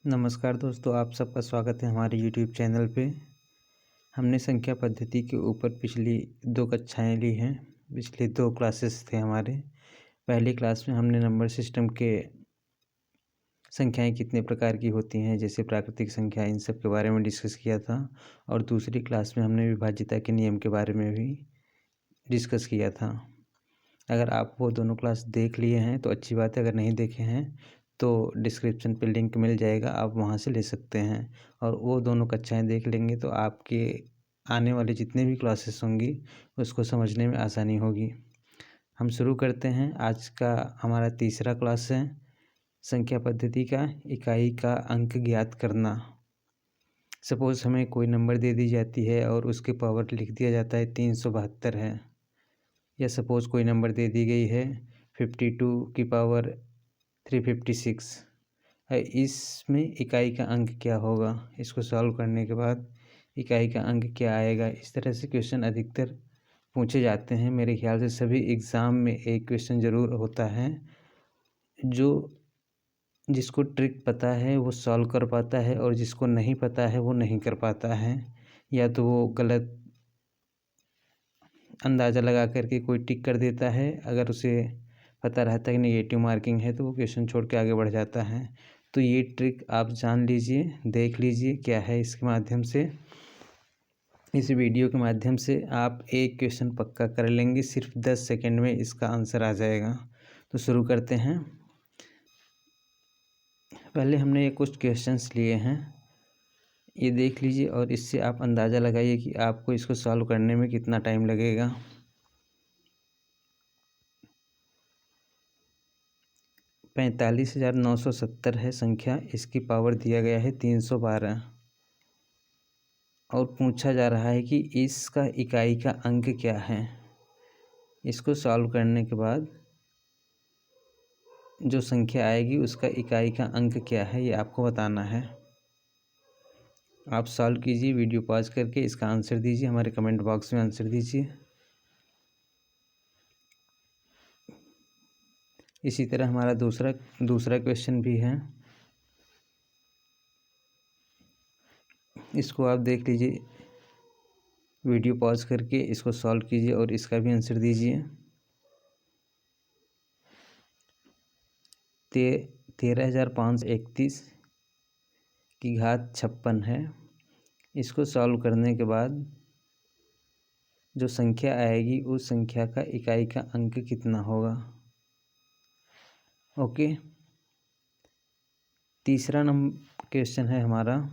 नमस्कार दोस्तों, आप सबका स्वागत है हमारे YouTube चैनल पे। हमने संख्या पद्धति के ऊपर पिछली 2 कक्षाएं ली हैं। पिछले 2 क्लासेस थे हमारे। पहली क्लास में हमने नंबर सिस्टम के संख्याएं कितने प्रकार की होती हैं, जैसे प्राकृतिक संख्या, इन सब के बारे में डिस्कस किया था। और दूसरी क्लास में हमने विभाज्यता के नियम के बारे में भी डिस्कस किया था। अगर आप वो दोनों क्लास देख लिए हैं तो अच्छी बात है, अगर नहीं देखे हैं तो डिस्क्रिप्शन पे लिंक मिल जाएगा, आप वहाँ से ले सकते हैं। और वो दोनों कक्षाएं देख लेंगे तो आपके आने वाले जितने भी क्लासेस होंगी उसको समझने में आसानी होगी। हम शुरू करते हैं। आज का हमारा तीसरा क्लास है संख्या पद्धति का इकाई का अंक ज्ञात करना। सपोज़ हमें कोई नंबर दे दी जाती है और उसके पावर लिख दिया जाता है 372 है, या सपोज़ कोई नंबर दे दी गई है 52 की पावर 356 है। इसमें इकाई का अंक क्या होगा, इसको सॉल्व करने के बाद इकाई का अंक क्या आएगा। इस तरह से क्वेश्चन अधिकतर पूछे जाते हैं। मेरे ख्याल से सभी एग्ज़ाम में एक क्वेश्चन ज़रूर होता है, जो जिसको ट्रिक पता है वो सॉल्व कर पाता है और जिसको नहीं पता है वो नहीं कर पाता है। या तो वो गलत अंदाज़ा लगा करके कोई टिक कर देता है, अगर उसे पता रहता है कि नेगेटिव मार्किंग है तो वो क्वेश्चन छोड़ के आगे बढ़ जाता है। तो ये ट्रिक आप जान लीजिए, देख लीजिए क्या है। इसके माध्यम से, इस वीडियो के माध्यम से आप एक क्वेश्चन पक्का कर लेंगे। सिर्फ 10 सेकंड में इसका आंसर आ जाएगा। तो शुरू करते हैं। पहले हमने ये कुछ क्वेश्चंस लिए हैं, ये देख लीजिए और इससे आप अंदाज़ा लगाइए कि आपको इसको सॉल्व करने में कितना टाइम लगेगा। 45,970 है संख्या, इसकी पावर दिया गया है 312 और पूछा जा रहा है कि इसका इकाई का अंक क्या है। इसको सॉल्व करने के बाद जो संख्या आएगी उसका इकाई का अंक क्या है, ये आपको बताना है। आप सॉल्व कीजिए, वीडियो पॉज करके इसका आंसर दीजिए, हमारे कमेंट बॉक्स में आंसर दीजिए। इसी तरह हमारा दूसरा क्वेश्चन भी है, इसको आप देख लीजिए, वीडियो पॉज करके इसको सॉल्व कीजिए और इसका भी आंसर दीजिए। 13,531 की घात 56 है। इसको सॉल्व करने के बाद जो संख्या आएगी उस संख्या का इकाई का अंक कितना होगा। ओके, तीसरा नंबर क्वेश्चन है हमारा।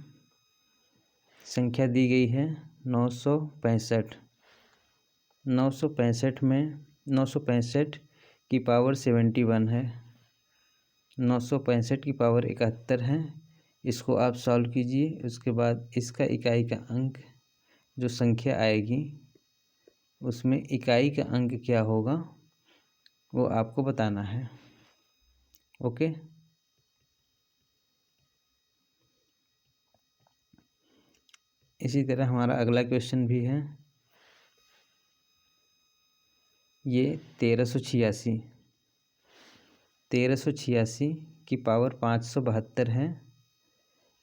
संख्या दी गई है 965। 965 में 965 की पावर 71 है। 965 की पावर 71 है। इसको आप सॉल्व कीजिए, उसके बाद इसका इकाई का अंक जो संख्या आएगी उसमें इकाई का अंक क्या होगा वो आपको बताना है। ओके, इसी तरह हमारा अगला क्वेश्चन भी है, ये 1386 की पावर 572 है।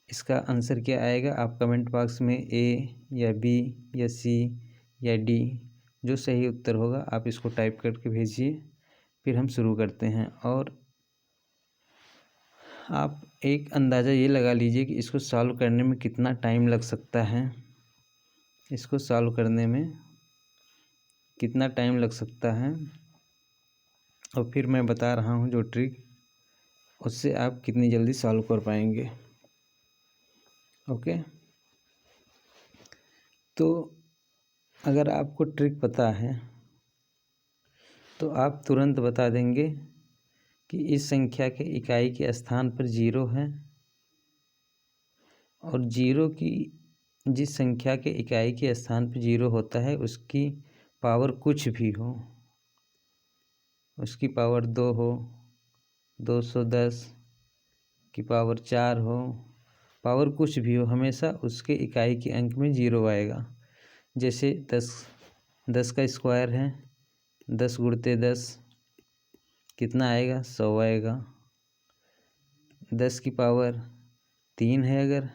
इसका आंसर क्या आएगा, आप कमेंट बॉक्स में ए या बी या सी या डी, जो सही उत्तर होगा आप इसको टाइप करके भेजिए। फिर हम शुरू करते हैं और आप एक अंदाज़ा ये लगा लीजिए कि इसको सॉल्व करने में कितना टाइम लग सकता है। इसको सॉल्व करने में कितना टाइम लग सकता है और फिर मैं बता रहा हूँ जो ट्रिक, उससे आप कितनी जल्दी सॉल्व कर पाएंगे। ओके, तो अगर आपको ट्रिक पता है तो आप तुरंत बता देंगे कि इस संख्या के इकाई के स्थान पर 0 है और 0 की जिस संख्या के इकाई के स्थान पर 0 होता है उसकी पावर कुछ भी हो, उसकी पावर 2 हो, 210 की पावर 4 हो, पावर कुछ भी हो, हमेशा उसके इकाई के अंक में 0 आएगा। जैसे 10 का स्क्वायर है, 10 गुणित 10 कितना आएगा, 100 आएगा। 10 की पावर 3 है अगर,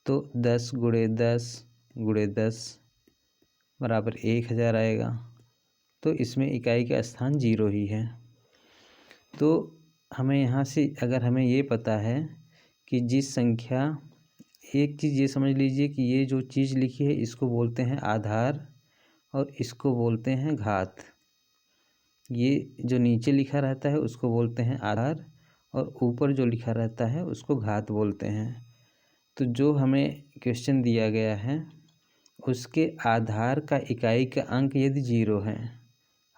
तो 10 गुणे 10 गुणे 10 बराबर 1000 आएगा। तो इसमें इकाई का स्थान 0 ही है। तो हमें यहाँ से अगर हमें ये पता है कि जिस संख्या, एक चीज़ ये समझ लीजिए कि ये जो चीज़ लिखी है इसको बोलते हैं आधार और इसको बोलते हैं घात। ये जो नीचे लिखा रहता है उसको बोलते हैं आधार और ऊपर जो लिखा रहता है उसको घात बोलते हैं। तो जो हमें क्वेश्चन दिया गया है उसके आधार का इकाई का अंक यदि 0 है,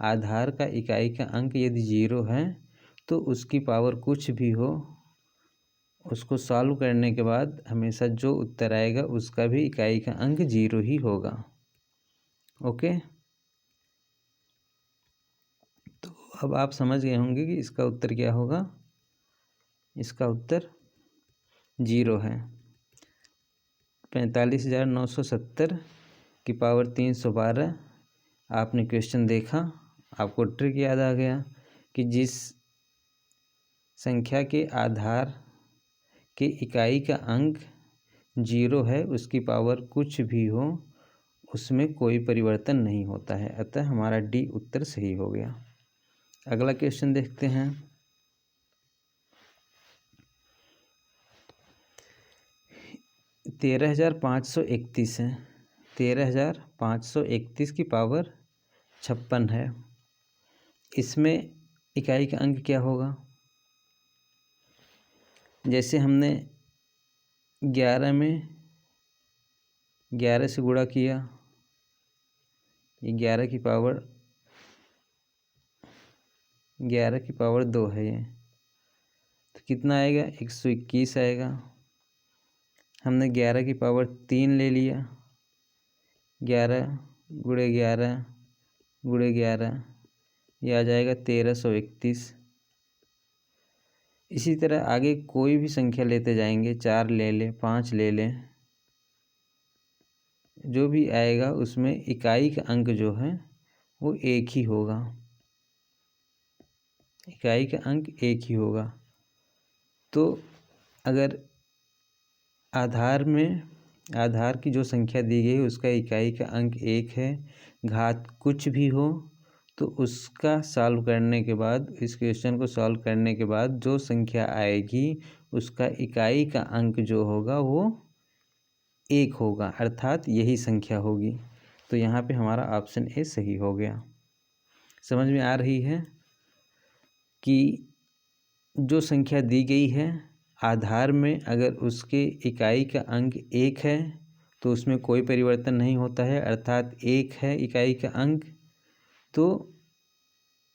आधार का इकाई का अंक यदि 0 है तो उसकी पावर कुछ भी हो, उसको सॉल्व करने के बाद हमेशा जो उत्तर आएगा उसका भी इकाई का अंक 0 ही होगा। ओके, तो अब आप समझ गए होंगे कि इसका उत्तर क्या होगा। इसका उत्तर 0 है। 45,970 की पावर 312। आपने क्वेश्चन देखा, आपको ट्रिक याद आ गया कि जिस संख्या के आधार के इकाई का अंक 0 है उसकी पावर कुछ भी हो उसमें कोई परिवर्तन नहीं होता है। अतः हमारा डी उत्तर सही हो गया। अगला क्वेश्चन देखते हैं। 13,531 है। 13,531 की पावर 56 है। इसमें इकाई का अंक क्या होगा। जैसे हमने 11 में 11 से गुणा किया, ये 11 की पावर 2 है ये, तो कितना आएगा 121 आएगा। हमने 11 की पावर 3 ले लिया, 11 गुणे 11 गुणे 11, ये आ जाएगा 1331। इसी तरह आगे कोई भी संख्या लेते जाएंगे, 4 ले लें, 5 ले लें, जो भी आएगा उसमें इकाई का अंक जो है वो एक ही होगा। इकाई का अंक एक ही होगा। तो अगर आधार की जो संख्या दी गई है उसका इकाई का अंक 1 है, घात कुछ भी हो, तो उसका सॉल्व करने के बाद, इस क्वेश्चन को सॉल्व करने के बाद जो संख्या आएगी उसका इकाई का अंक जो होगा वो 1 होगा, अर्थात यही संख्या होगी। तो यहाँ पे हमारा ऑप्शन ए सही हो गया। समझ में आ रही है कि जो संख्या दी गई है आधार में अगर उसके इकाई का अंक 1 है तो उसमें कोई परिवर्तन नहीं होता है, अर्थात 1 है इकाई का अंक, तो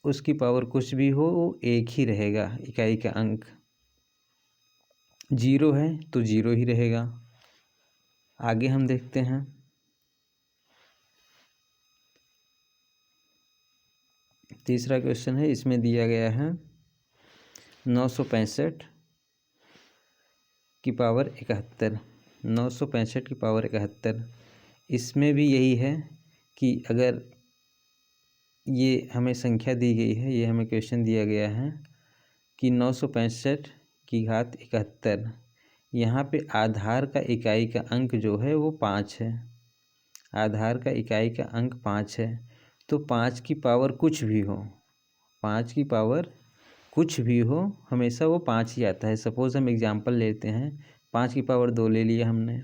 उसकी पावर कुछ भी हो वो 1 ही रहेगा। इकाई का अंक 0 है तो 0 ही रहेगा। आगे हम देखते हैं। तीसरा क्वेश्चन है, इसमें दिया गया है 965 की पावर 71। 965 की पावर 71। इसमें भी यही है कि अगर ये हमें संख्या दी गई है, ये हमें क्वेश्चन दिया गया है कि 965 की घात 71, यहाँ पे आधार का इकाई का अंक जो है वो 5 है। आधार का इकाई का अंक 5 है, तो 5 की पावर कुछ भी हो, 5 की पावर कुछ भी हो, हमेशा वो 5 ही आता है। सपोज़ हम एग्जांपल लेते हैं, 5 की पावर 2 ले लिया हमने,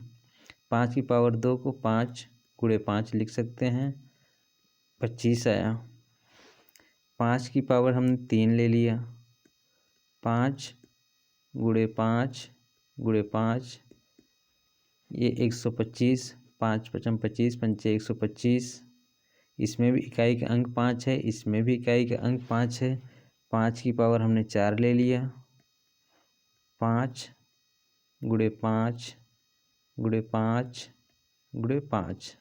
5 की पावर 2 को 5 गुणे 5 लिख सकते हैं, 25 आया। 5 की पावर हमने 3 ले लिया, 5 गुणे 5 गुणे 5, ये 125, 5 पचम 25, पंचे 125। इसमें भी इकाई का अंक 5 है, इसमें भी इकाई का अंक 5 है। 5 की पावर हमने 4 ले लिया, 5 गुणे 5 गुणे 5 गुणे 5,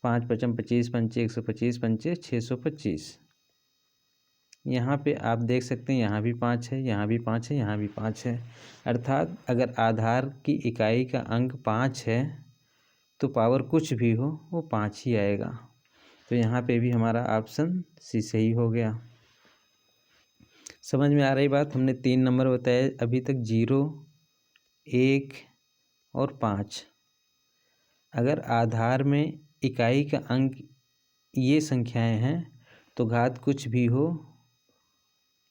5 पचम 25, पंचे 125, पंचे 625। यहाँ पे आप देख सकते हैं यहाँ भी 5 है, यहाँ भी 5 है, यहाँ भी 5 है। अर्थात अगर आधार की इकाई का अंक 5 है तो पावर कुछ भी हो वो 5 ही आएगा। तो यहाँ पे भी हमारा ऑप्शन सी सही हो गया। समझ में आ रही बात। हमने 3 नंबर बताए, अभी तक 0, 1 और 5। अगर आधार में इकाई का अंक ये संख्याएं हैं तो घात कुछ भी हो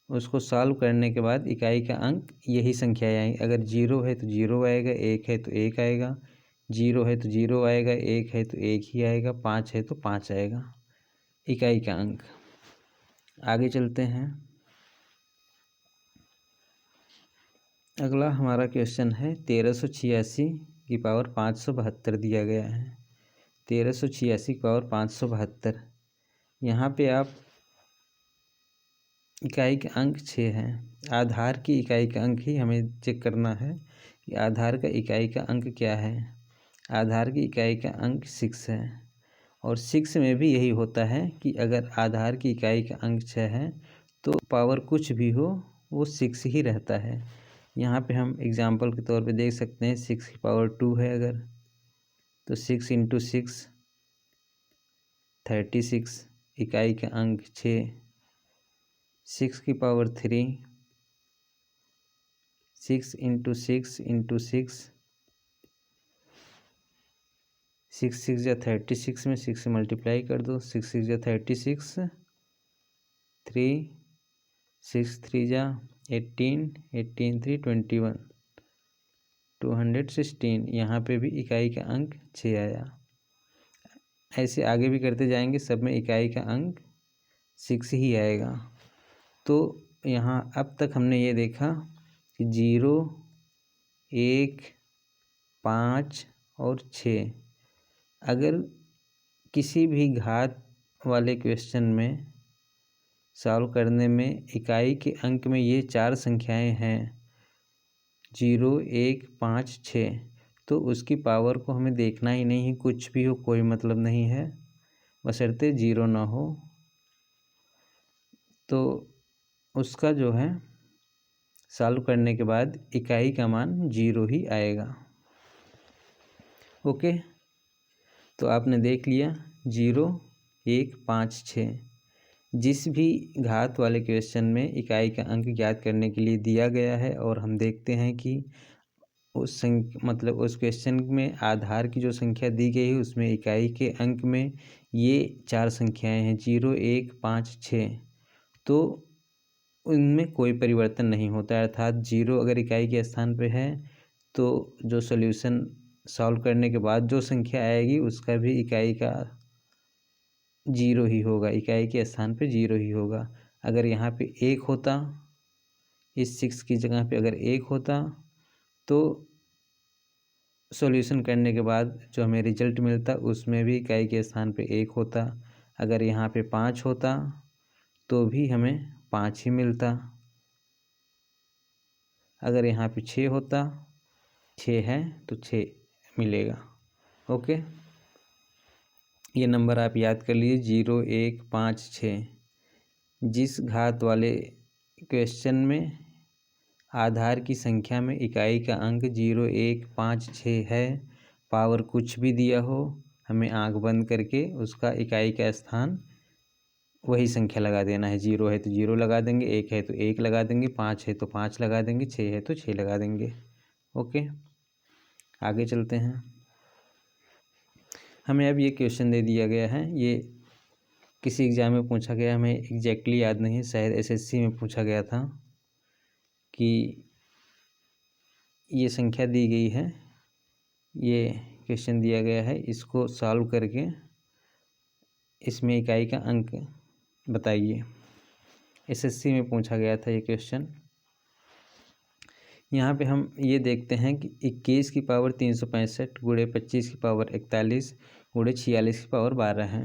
उसको सॉल्व करने के बाद इकाई का अंक यही संख्याएं आएंगी। अगर 0 है तो 0 आएगा, 1 है तो 1 आएगा, 0 है तो 0 आएगा, 1 है तो 1 ही आएगा, 5 है तो 5 आएगा इकाई का अंक। आगे चलते हैं। अगला हमारा क्वेश्चन है 1386 की पावर 572 दिया गया है। 1386 की पावर 572। यहाँ पे आप इकाई का अंक 6 है। आधार की इकाई का अंक ही हमें चेक करना है कि आधार का इकाई का अंक क्या है। आधार की इकाई का अंक 6 है और 6 में भी यही होता है कि अगर आधार की इकाई का अंक 6 है तो पावर कुछ भी हो वो 6 ही रहता है। यहाँ पे हम एग्जांपल के तौर पे देख सकते हैं 6 की पावर 2 है अगर, तो 6 × 6 36, इकाई का अंक 6। 6 की पावर 3, 6 × 6 × 6, 6 6 या 36 में 6 से मल्टीप्लाई कर दो, 6 6 या 36, 3 6 3 या 18, 18 3 21, 216। यहाँ पे भी इकाई का अंक 6 आया। ऐसे आगे भी करते जाएंगे, सब में इकाई का अंक 6 ही आएगा। तो यहाँ अब तक हमने ये देखा कि 0, 1, 5 और 6 अगर किसी भी घात वाले क्वेश्चन में सॉल्व करने में इकाई के अंक में ये 4 संख्याएं हैं 0, 1, 5, 6, तो उसकी पावर को हमें देखना ही नहीं है। कुछ भी हो कोई मतलब नहीं है, बशर्ते 0 ना हो। तो उसका जो है सॉल्व करने के बाद इकाई का मान 0 ही आएगा। ओके, तो आपने देख लिया 0, 1, 5, 6 जिस भी घात वाले क्वेश्चन में इकाई का अंक ज्ञात करने के लिए दिया गया है और हम देखते हैं कि उस मतलब उस क्वेश्चन में आधार की जो संख्या दी गई है उसमें इकाई के अंक में ये 4 संख्याएं हैं 0, 1, 5, 6, तो उनमें कोई परिवर्तन नहीं होता है। अर्थात 0 अगर इकाई के स्थान पे है तो जो सॉल्यूशन सॉल्व करने के बाद जो संख्या आएगी उसका भी इकाई का 0 ही होगा, इकाई के स्थान पे 0 ही होगा। अगर यहाँ पे 1 होता, इस 6 की जगह पे अगर 1 होता तो सॉल्यूशन करने के बाद जो हमें रिजल्ट मिलता उसमें भी इकाई के स्थान पे 1 होता। अगर यहाँ पे 5 होता तो भी हमें 5 ही मिलता। अगर यहाँ पे 6 होता, 6 है तो 6 मिलेगा। ओके, ये नंबर आप याद कर लीजिए 0, 1, 5, 6। जिस घात वाले क्वेश्चन में आधार की संख्या में इकाई का अंक 0, 1, 5, 6 है, पावर कुछ भी दिया हो, हमें आंख बंद करके उसका इकाई का स्थान वही संख्या लगा देना है। 0 है तो 0 लगा देंगे, 1 है तो 1 लगा देंगे, 5 है तो 5 लगा देंगे, 6 है तो 6 लगा देंगे। ओके, आगे चलते हैं। हमें अब ये क्वेश्चन दे दिया गया है, ये किसी एग्ज़ाम में पूछा गया, हमें एग्जैक्टली याद नहीं है, शायद एसएससी में पूछा गया था कि ये संख्या दी गई है, ये क्वेश्चन दिया गया है, इसको सॉल्व करके इसमें इकाई का अंक बताइए। एसएससी में पूछा गया था ये क्वेश्चन। यहाँ पे हम ये देखते हैं कि 21 की पावर 365 गुणे 25 की पावर 41 गुणे 46 की पावर 12 है।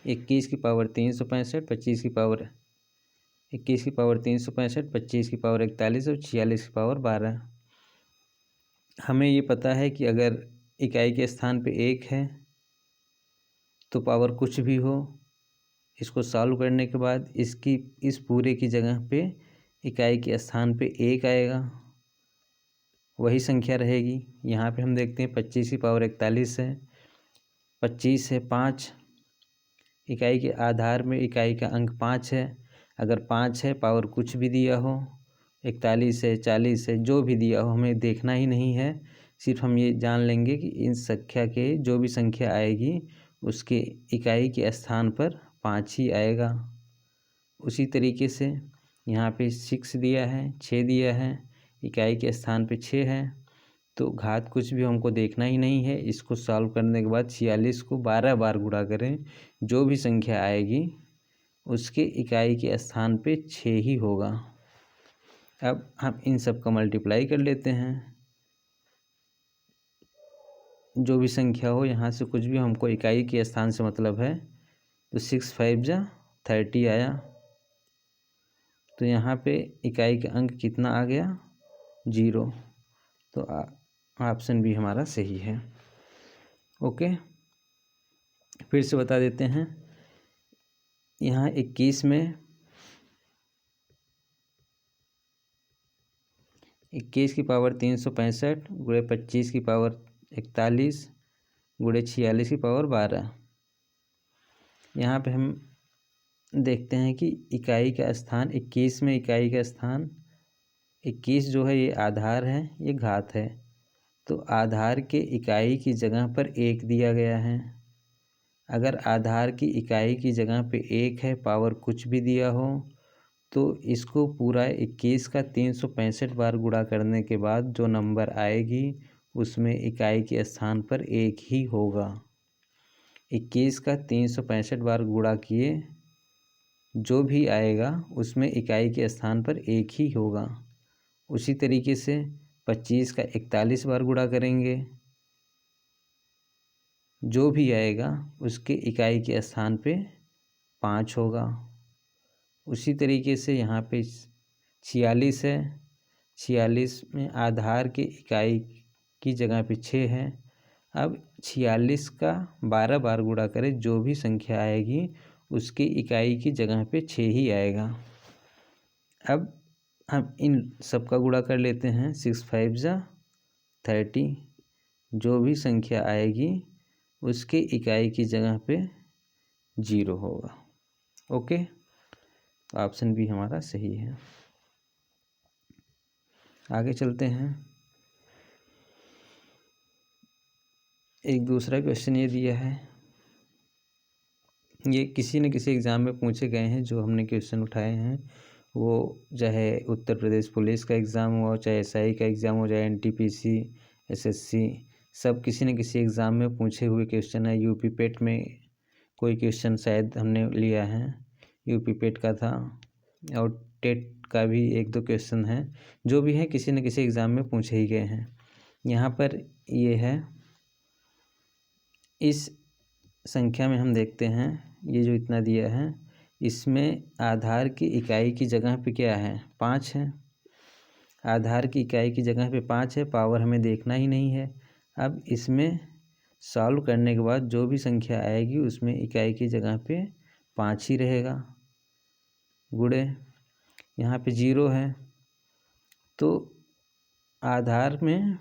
21 की पावर 365, 25 की पावर 21 की पावर 365, 25 की पावर 41 और 46 की पावर 12। हमें ये पता है कि अगर इकाई के स्थान पे 1 है तो पावर कुछ भी हो, इसको सॉल्व करने के बाद इसकी इस पूरे की जगह पे इकाई के स्थान पे 1 आएगा, वही संख्या रहेगी। यहाँ पे हम देखते हैं 25 की पावर 41 है, 25 है 5, इकाई के आधार में इकाई का अंक 5 है। अगर 5 है, पावर कुछ भी दिया हो, 41 है, 40 है, जो भी दिया हो हमें देखना ही नहीं है। सिर्फ हम ये जान लेंगे कि इन संख्या के जो भी संख्या आएगी उसके इकाई के स्थान पर 5 ही आएगा। उसी तरीके से यहाँ पे 6 दिया है, 6 दिया है, इकाई के स्थान पे 6 है, तो घात कुछ भी हमको देखना ही नहीं है। इसको सॉल्व करने के बाद 46 को 12 बार गुणा करें, जो भी संख्या आएगी उसके इकाई के स्थान पे 6 ही होगा। अब हम इन सब का मल्टीप्लाई कर लेते हैं। जो भी संख्या हो यहाँ से कुछ भी हमको इकाई के स्थान से मतलब है, तो 6 5 जा 30 आया। तो यहाँ पे इकाई का अंक कितना आ गया? 0। तो ऑप्शन बी हमारा सही है। ओके, फिर से बता देते हैं। यहाँ 21 में 21 की पावर 365 गुणे 25 की पावर 41 गुणे 46 की पावर 12। यहाँ पे हम देखते हैं कि इकाई का स्थान 21 में, इकाई का स्थान 21 जो है ये आधार है, ये घात है। तो आधार के इकाई की जगह पर 1 दिया गया है। अगर आधार की इकाई की जगह पे 1 है, पावर कुछ भी दिया हो, तो इसको पूरा 21 का 365 बार गुणा करने के बाद जो नंबर आएगी उसमें इकाई के स्थान पर 1 ही होगा। 21 का 365 बार गुणा किए, जो भी आएगा उसमें इकाई के स्थान पर 1 ही होगा। उसी तरीके से 25 का 41 बार गुणा करेंगे, जो भी आएगा उसके इकाई के स्थान पे 5 होगा। उसी तरीके से यहाँ पे 46 है, 46 में आधार के इकाई की जगह पे 6 है। अब 46 का 12 बार गुणा करें, जो भी संख्या आएगी उसकी इकाई की जगह पे 6 ही आएगा। अब हम इन सब का गुणा कर लेते हैं। 6 5 जा 30, जो भी संख्या आएगी उसके इकाई की जगह पे 0 होगा। ओके, तो ऑप्शन बी हमारा सही है। आगे चलते हैं। एक दूसरा क्वेश्चन ये दिया है, ये किसी न किसी एग्ज़ाम में पूछे गए हैं जो हमने क्वेश्चन उठाए हैं। वो चाहे उत्तर प्रदेश पुलिस का एग्ज़ाम हो, चाहे एसआई का एग्ज़ाम हो, चाहे एनटीपीसी, एसएससी, सब किसी न किसी एग्ज़ाम में पूछे हुए क्वेश्चन है। यूपी पेट में कोई क्वेश्चन शायद हमने लिया है, यूपी पेट का था, और टेट का भी 1-2 क्वेश्चन है। जो भी है किसी न किसी एग्ज़ाम में पूछे ही गए हैं। यहाँ पर ये है, इस संख्या में हम देखते हैं ये जो इतना दिया है, इसमें आधार की इकाई की जगह पे क्या है? 5 है। आधार की इकाई की जगह पे 5 है, पावर हमें देखना ही नहीं है। अब इसमें सॉल्व करने के बाद जो भी संख्या आएगी उसमें इकाई की जगह पे 5 ही रहेगा। गुणे यहाँ पे 0 है, तो आधार में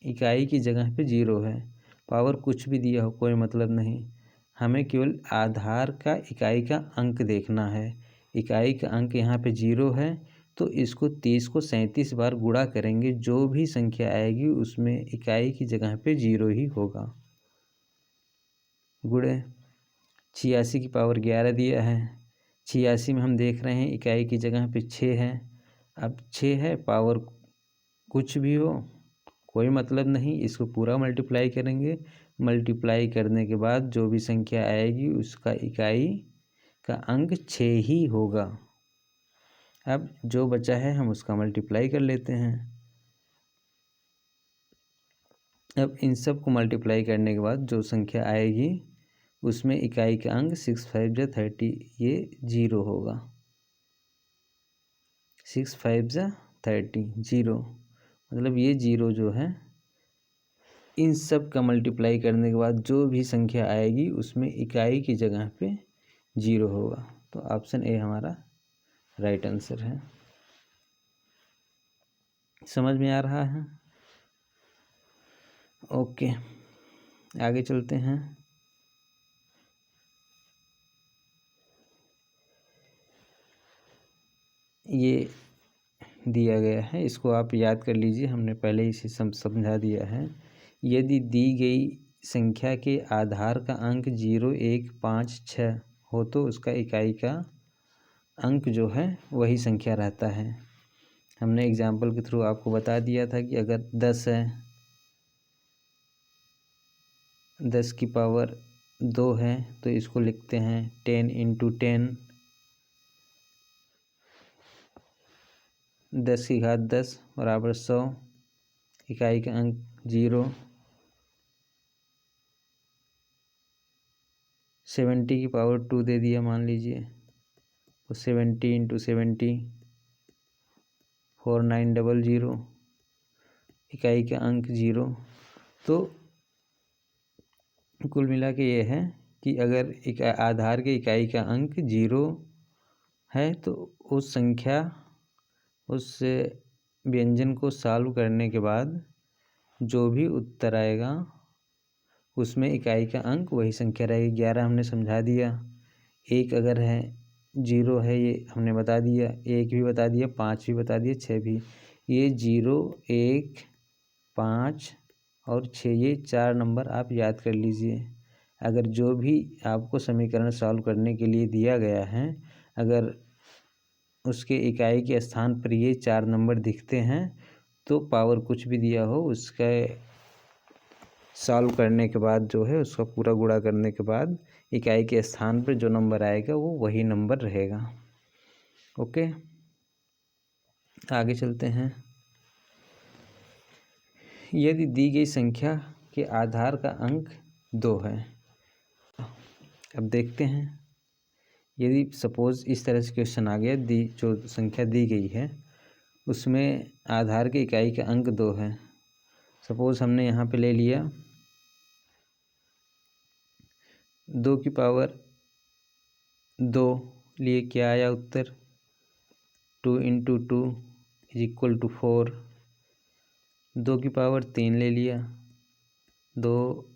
इकाई की जगह पे 0 है, पावर कुछ भी दिया हो कोई मतलब नहीं। हमें केवल आधार का इकाई का अंक देखना है। इकाई का अंक यहाँ पे 0 है, तो इसको 30 को 37 बार गुणा करेंगे, जो भी संख्या आएगी उसमें इकाई की जगह पे 0 ही होगा। गुणे 86 की पावर 11 दिया है। 86 में हम देख रहे हैं इकाई की जगह पे 6 है। अब 6 है, पावर कुछ भी हो कोई मतलब नहीं, इसको पूरा मल्टीप्लाई करेंगे। मल्टीप्लाई करने के बाद जो भी संख्या आएगी उसका इकाई का अंक 6 ही होगा। अब जो बचा है हम उसका मल्टीप्लाई कर लेते हैं। अब इन सब को मल्टीप्लाई करने के बाद जो संख्या आएगी उसमें इकाई का अंक 6 5 जा 30, ये 0 होगा। 6 5 जा 30, 0, मतलब ये 0 जो है, इन सब का मल्टीप्लाई करने के बाद जो भी संख्या आएगी उसमें इकाई की जगह पे 0 होगा। तो ऑप्शन ए हमारा राइट आंसर है। समझ में आ रहा है? ओके, आगे चलते हैं। ये दिया गया है, इसको आप याद कर लीजिए, हमने पहले ही इसे समझा दिया है। यदि दी गई संख्या के आधार का अंक 0, 1, 5, 6 हो तो उसका इकाई का अंक जो है वही संख्या रहता है। हमने एग्जाम्पल के थ्रू आपको बता दिया था कि अगर 10 है, 10 की पावर 2 है तो इसको लिखते हैं 10 × 10, 10 की घात 10 बराबर 100, इकाई का अंक 0। 70 की पावर 2 दे दिया मान लीजिए, तो 70 × 70, 4900, इकाई का अंक 0। तो कुल मिला के ये है कि अगर आधार के इकाई का अंक 0 है तो उस संख्या, उस व्यंजन को सॉल्व करने के बाद जो भी उत्तर आएगा उसमें इकाई का अंक वही संख्या रहेगी। 11 हमने समझा दिया, 1 अगर है 0 है ये हमने बता दिया, 1 भी बता दिया, 5 भी बता दिया, 6 भी। ये 0, 1, 5 और 6 ये 4 नंबर आप याद कर लीजिए। अगर जो भी आपको समीकरण सॉल्व करने के लिए दिया गया है, अगर उसके इकाई के स्थान पर ये 4 नंबर दिखते हैं तो पावर कुछ भी दिया हो उसका सॉल्व करने के बाद जो है उसका पूरा गुणा करने के बाद इकाई के स्थान पर जो नंबर आएगा वो वही नंबर रहेगा। ओके, आगे चलते हैं। यदि दी गई संख्या के आधार का अंक 2 है, अब देखते हैं। यदि सपोज़ इस तरह से क्वेश्चन आ गया, जो संख्या दी गई है उसमें आधार के इकाई का अंक 2 है। सपोज़ हमने यहाँ पे ले लिया 2 की पावर 2 लिए, क्या आया उत्तर? 2 × 2 = 4। 2 की पावर 3 ले लिया, 2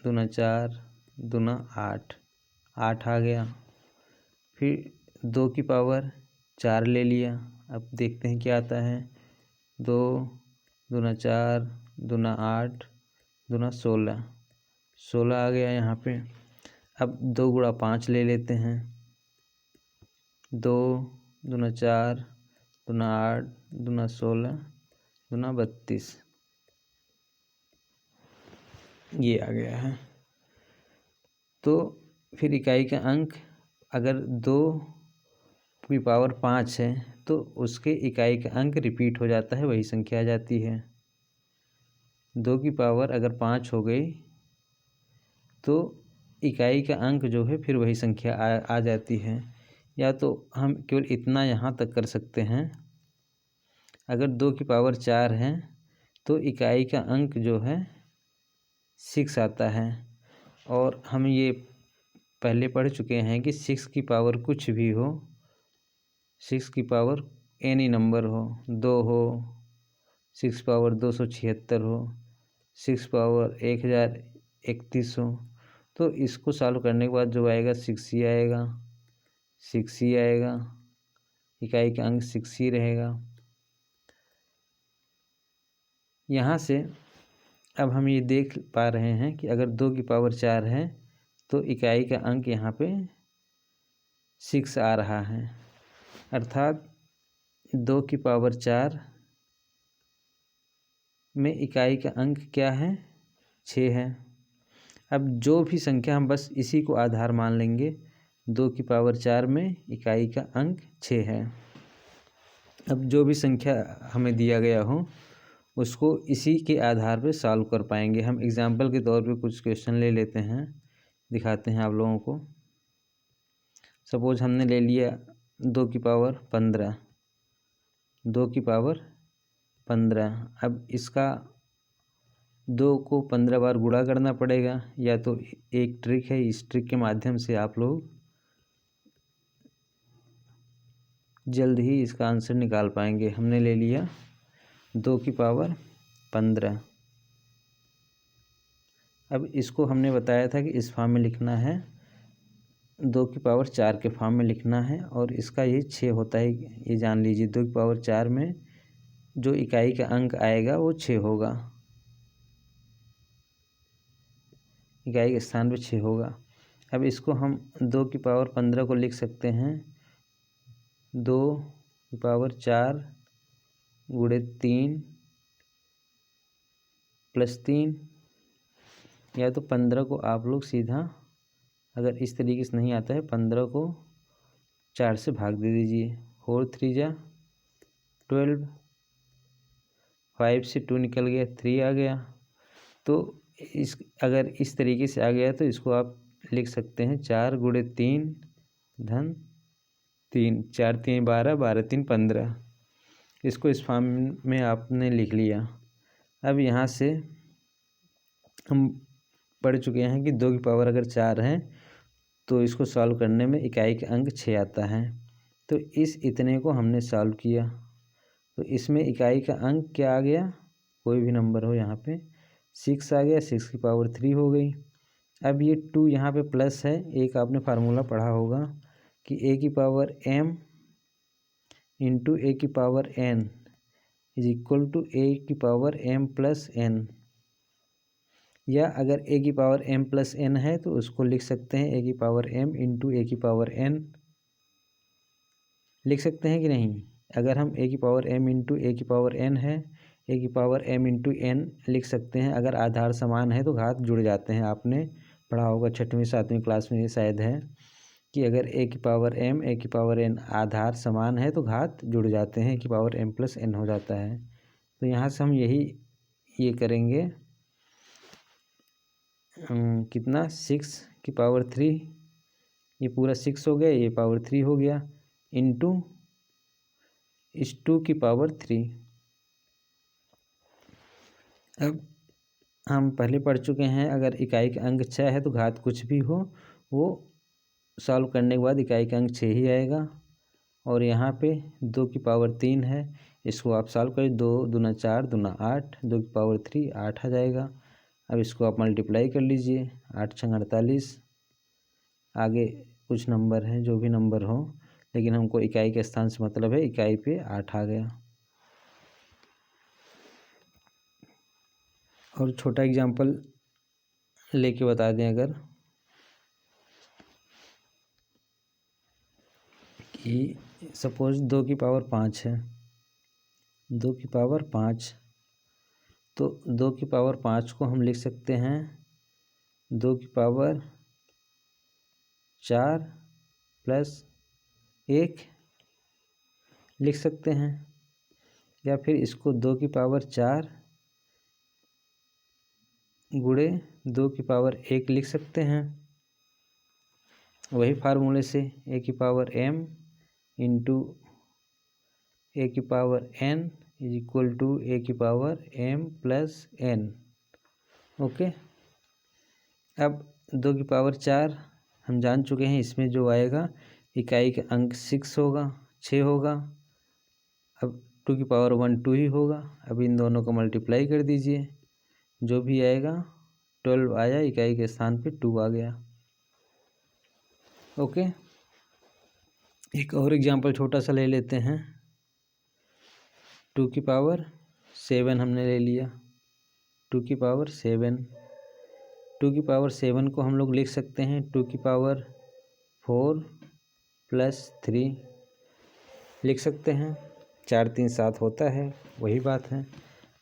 दूना 4 दूना 8, 8 आ गया। फिर 2 की पावर 4 ले लिया, अब देखते हैं क्या आता है। 2 दूना 4 दूना 8 दूना 16, 16 आ गया यहाँ पे। अब 2 गुणा 5 ले लेते हैं, 2 दूना 4 दूना 8 दूना 16 दूना 32, ये आ गया है। तो फिर इकाई का अंक अगर 2 की पावर 5 है तो उसके इकाई का अंक रिपीट हो जाता है, वही संख्या आ जाती है। 2 की पावर अगर 5 हो गई तो इकाई का अंक जो है फिर वही संख्या आ जाती है। या तो हम केवल इतना यहाँ तक कर सकते हैं, अगर 2 की पावर 4 है तो इकाई का अंक जो है 6 आता है। और हम ये पहले पढ़ चुके हैं कि 6 की पावर कुछ भी हो, 6 की पावर एनी नंबर हो, 2 हो, 6 पावर 276 हो, 6 पावर 1031 हो, तो इसको सॉल्व करने के बाद जो आएगा 6 ही आएगा, 6 ही आएगा, इकाई का अंक 6 ही रहेगा। यहाँ से अब हम ये देख पा रहे हैं कि अगर 2 की पावर 4 है तो इकाई का अंक यहाँ पे 6 आ रहा है, अर्थात 2 की पावर 4 में इकाई का अंक क्या है? 6 है। अब जो भी संख्या, हम बस इसी को आधार मान लेंगे, 2 की पावर 4 में इकाई का अंक 6 है। अब जो भी संख्या हमें दिया गया हो उसको इसी के आधार पर सॉल्व कर पाएंगे। हम एग्जाम्पल के तौर पे कुछ क्वेश्चन ले लेते हैं, दिखाते हैं आप लोगों को। सपोज हमने ले लिया 2 की पावर 15, 2 की पावर 15। अब इसका 2 को 15 बार गुणा करना पड़ेगा, या तो एक ट्रिक है, इस ट्रिक के माध्यम से आप लोग जल्द ही इसका आंसर निकाल पाएंगे। हमने ले लिया 2 की पावर 15। अब इसको हमने बताया था कि इस फॉर्म में लिखना है, 2 की पावर 4 के फॉर्म में लिखना है, और इसका ये 6 होता है, ये जान लीजिए। 2 की पावर 4 में जो इकाई का अंक आएगा वो 6 होगा, इकाई के स्थान पे 6 होगा। अब इसको हम 2 की पावर 15 को लिख सकते हैं 2 की पावर 4 गुणे 3 प्लस 3, या तो 15 को आप लोग सीधा, अगर इस तरीके से नहीं आता है, 15 को 4 से भाग दे दीजिए। 4 3 जा 12, 5 से 2 निकल गया, 3 आ गया। तो अगर इस तरीके से आ गया तो इसको आप लिख सकते हैं 4 गुणे 3 धन 3, 4 3 12, 12 3 15। इसको इस फॉर्म में आपने लिख लिया। अब यहाँ से हम पढ़ चुके हैं कि 2 की पावर अगर 4 है तो इसको सॉल्व करने में इकाई का अंक 6 आता है। तो इस इतने को हमने सॉल्व किया, तो इसमें इकाई का अंक क्या आ गया, कोई भी नंबर हो, यहाँ पे 6 आ गया, 6 की पावर 3 हो गई। अब ये 2 यहाँ पे प्लस है, एक आपने फार्मूला पढ़ा होगा कि a की पावर m इंटू a की power n is equal to a की पावर m प्लस n, या अगर a की पावर m प्लस n है तो उसको लिख सकते हैं a की पावर m इंटू a की पावर n, लिख सकते हैं कि नहीं। अगर हम a की पावर m इंटू a की पावर n है, a की पावर m इंटू n लिख सकते हैं। अगर आधार समान है तो घात जुड़ जाते हैं, आपने पढ़ा होगा 6वीं 7वीं क्लास में, ये शायद है कि अगर a की पावर m a की पावर n आधार समान है तो घात जुड़ जाते हैं, a की पावर m प्लस n हो जाता है। तो यहाँ से हम ये करेंगे कितना, 6 की पावर 3, ये पूरा 6 हो गया, ये पावर 3 हो गया, इंटू इस 2 की पावर 3। अब हम पहले पढ़ चुके हैं अगर इकाई का अंक 6 है तो घात कुछ भी हो वो सॉल्व करने के बाद इकाई का अंक 6 ही आएगा। और यहाँ पे 2 की पावर 3 है, इसको आप सॉल्व करें, 2 दूना 4 दूना 8, 2 की पावर 3 8 आ जाएगा। अब इसको आप मल्टीप्लाई कर लीजिए, 8 छंग 48, आगे कुछ नंबर हैं जो भी नंबर हो, लेकिन हमको इकाई के स्थान से मतलब है, इकाई पे 8 आ गया। और छोटा एग्जाम्पल लेके बता दें अगर कि सपोज 2 की पावर 5 है, 2 की पावर 5, तो 2 की पावर 5 को हम लिख सकते हैं 2 की पावर 4 प्लस 1 लिख सकते हैं, या फिर इसको 2 की पावर 4 गुणे 2 की पावर 1 लिख सकते हैं, वही फार्मूले से a की पावर m इंटू a की power n is equal to a की power m plus n। Okay, अब 2 की पावर 4 हम जान चुके हैं, इसमें जो आएगा इकाई का अंक 6 होगा, 6 होगा। अब 2 की पावर 1 2 ही होगा। अब इन दोनों को मल्टीप्लाई कर दीजिए, जो भी आएगा 12 आया, इकाई के स्थान पे 2 आ गया। ओके, एक और एग्जांपल छोटा सा ले लेते हैं। 2 की पावर 7 हमने ले लिया, 2 की पावर 7, 2 की पावर 7 को हम लोग लिख सकते हैं 2 की पावर 4 प्लस 3 लिख सकते हैं, 4 3 7 होता है, वही बात है।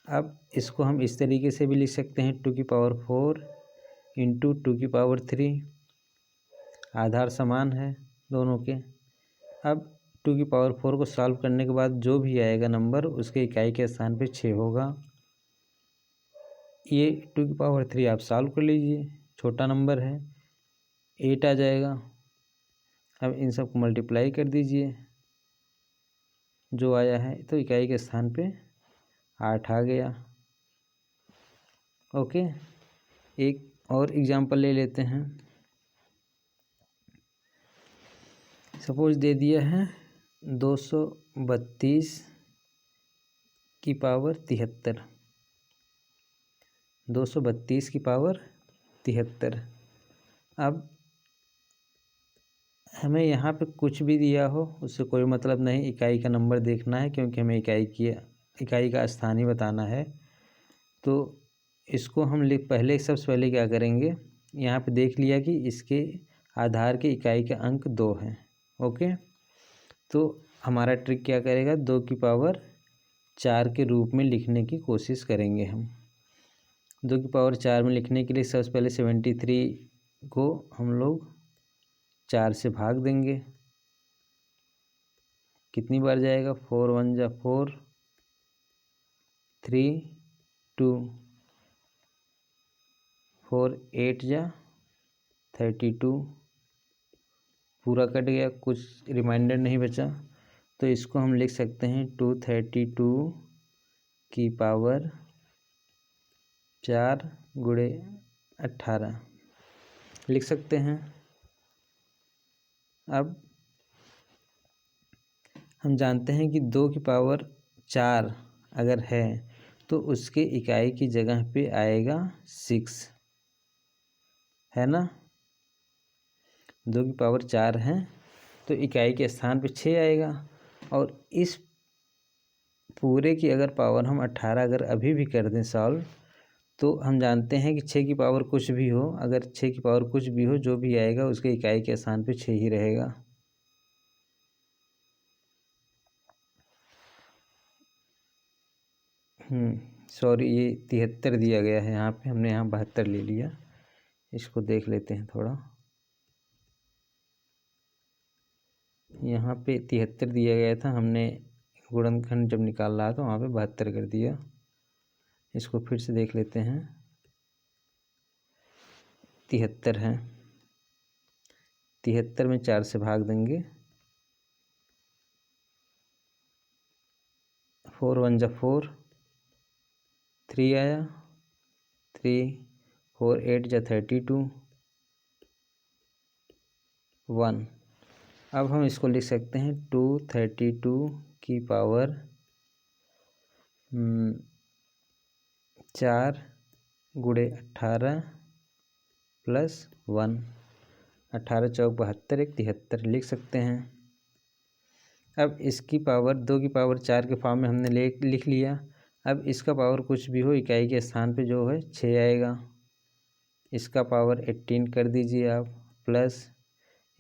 अब इसको हम इस तरीके से भी लिख सकते हैं 2 की पावर 4 इंटू 2 की पावर 3, आधार समान है दोनों के। अब 2 की पावर 4 को सॉल्व करने के बाद जो भी आएगा नंबर उसके इकाई के स्थान पे 6 होगा। ये 2 की पावर 3 आप सॉल्व कर लीजिए, छोटा नंबर है, 8 आ जाएगा। अब इन सब को मल्टीप्लाई कर दीजिए, जो आया है तो इकाई के स्थान पे 8 आ गया। ओके, एक और एग्जांपल ले लेते हैं। सपोज दे दिया है 232 की पावर 73, 232 की पावर 73। अब हमें यहाँ पे कुछ भी दिया हो उससे कोई मतलब नहीं, इकाई का नंबर देखना है, क्योंकि हमें इकाई की इकाई का स्थान ही बताना है। तो इसको हम पहले सबसे पहले क्या करेंगे, यहाँ पे देख लिया कि इसके आधार के इकाई के अंक 2 हैं। ओके, तो हमारा ट्रिक क्या करेगा, 2 की पावर 4 के रूप में लिखने की कोशिश करेंगे हम। 2 की पावर 4 में लिखने के लिए सबसे पहले 73 को हम लोग 4 से भाग देंगे। कितनी बार जाएगा, 4 1 जा 4, 3 2, 4 8 जा 32, पूरा कट गया, कुछ रिमाइंडर नहीं बचा। तो इसको हम लिख सकते हैं 232 की पावर 4 गुणे 18 लिख सकते हैं। अब हम जानते हैं कि 2 की पावर 4 अगर है तो उसके इकाई की जगह पे आएगा 6, है ना। 2 की पावर 4 है तो इकाई के स्थान पे 6 आएगा। और इस पूरे की अगर पावर हम 18 अगर अभी भी कर दें सॉल्व, तो हम जानते हैं कि 6 की पावर कुछ भी हो, अगर 6 की पावर कुछ भी हो, जो भी आएगा उसके इकाई के स्थान पे 6 ही रहेगा। सॉरी, ये 73 दिया गया है यहाँ पे, हमने यहाँ 72 ले लिया। इसको देख लेते हैं थोड़ा, यहाँ पे 73 दिया गया था, हमने गुणनखंड जब निकाल रहा था वहाँ पे 72 कर दिया। इसको फिर से देख लेते हैं, 73 है, 73 में 4 से भाग देंगे, 4 1 जा 4, 3 आया, 3 4 8 जा 32, 1। अब हम इसको लिख सकते हैं 232 की पावर 4 गुणे 18 प्लस 1, 18 चौक 72, 1 73 लिख सकते हैं। अब इसकी पावर 2 की पावर 4 के फॉर्म में हमने लिख लिया। अब इसका पावर कुछ भी हो, इकाई के स्थान पे जो है 6 आएगा। इसका पावर 18 कर दीजिए आप, प्लस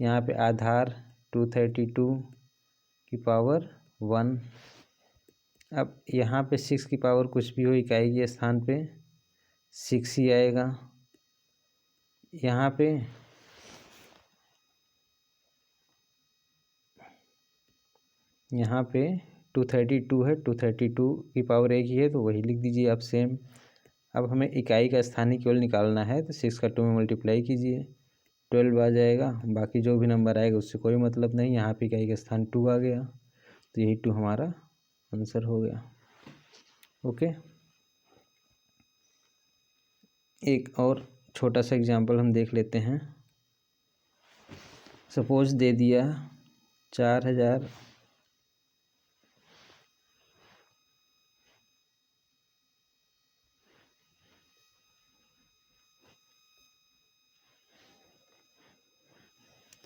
यहाँ पे आधार 232 की पावर 1। अब यहाँ पे 6 की पावर कुछ भी हो, इकाई के स्थान पे 6 ही आएगा। यहाँ पे यहाँ पे 232 है, 232 की पावर 1 ही है तो वही लिख दीजिए आप सेम। अब हमें इकाई का स्थानीय केवल निकालना है, तो 6 का 2 में मल्टीप्लाई कीजिए, 12 आ जाएगा। बाकी जो भी नंबर आएगा उससे कोई मतलब नहीं, यहाँ पे इकाई का स्थान 2 आ गया, तो यही 2 हमारा आंसर हो गया। ओके, एक और छोटा सा एग्जांपल हम देख लेते हैं। सपोज दे दिया 4000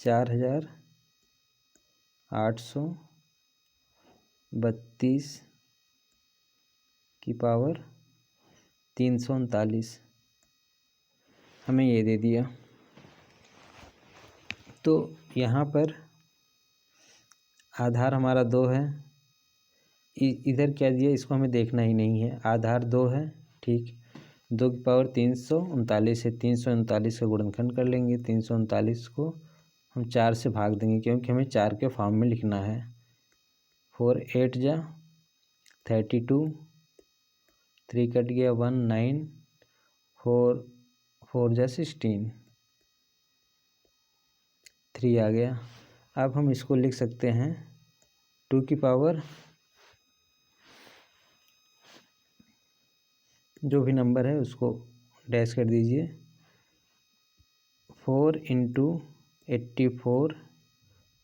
4832 की पावर 339 हमें ये दे दिया। तो यहाँ पर आधार हमारा 2 है, इधर क्या दिया इसको हमें देखना ही नहीं है, आधार 2 है, ठीक। 2 की पावर 339 है, 339 का गुणनखंड कर लेंगे, 339 को हम 4 से भाग देंगे क्योंकि हमें 4 के फॉर्म में लिखना है। 4 8 जा 32, 3 कट गया 1 9, 4 4 जा 16, 3 आ गया। अब हम इसको लिख सकते हैं 2 की पावर जो भी नंबर है उसको डैश कर दीजिए, 4 इंटू 84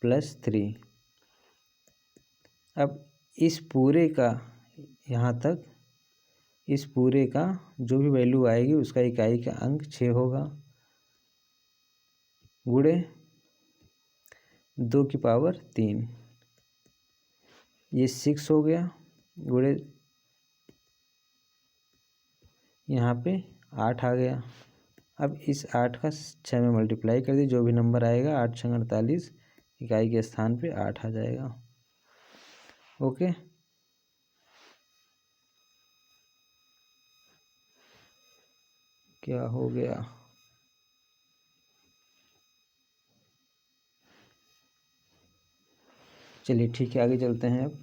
प्लस 3। अब इस पूरे का यहाँ तक, इस पूरे का जो भी वैल्यू आएगी उसका इकाई का अंक 6 होगा, गुणे 2 की पावर 3, ये 6 हो गया, गुणे यहाँ पे 8 आ गया। अब इस 8 का 6 में मल्टीप्लाई कर दी, जो भी नंबर आएगा 8 छंग 48, इकाई के स्थान पे 8 आ जाएगा। ओके, क्या हो गया? चलिए ठीक है, आगे चलते हैं। अब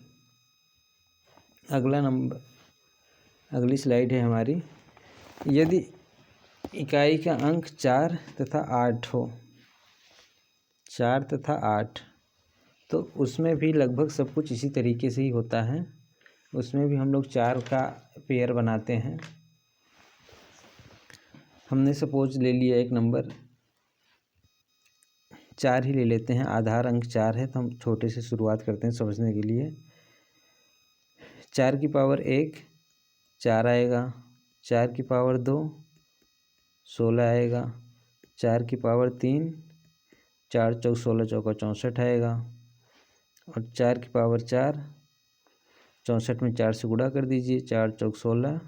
अगला नंबर, अगली स्लाइड है हमारी। यदि इकाई का अंक 4 तथा 8 हो, 4 तथा 8, तो उसमें भी लगभग सब कुछ इसी तरीके से ही होता है। उसमें भी हम लोग 4 का पेयर बनाते हैं। हमने सपोज ले लिया एक नंबर 4 ही ले लेते हैं, आधार अंक 4 है, तो हम छोटे से शुरुआत करते हैं समझने के लिए। 4 की पावर 1 4 आएगा, 4 की पावर 2 16 आएगा, 4 की पावर 3 4 चौक 16 चौका 64 आएगा, और 4 की पावर 4 64 में 4 से गुणा कर दीजिए, 4 चौक 16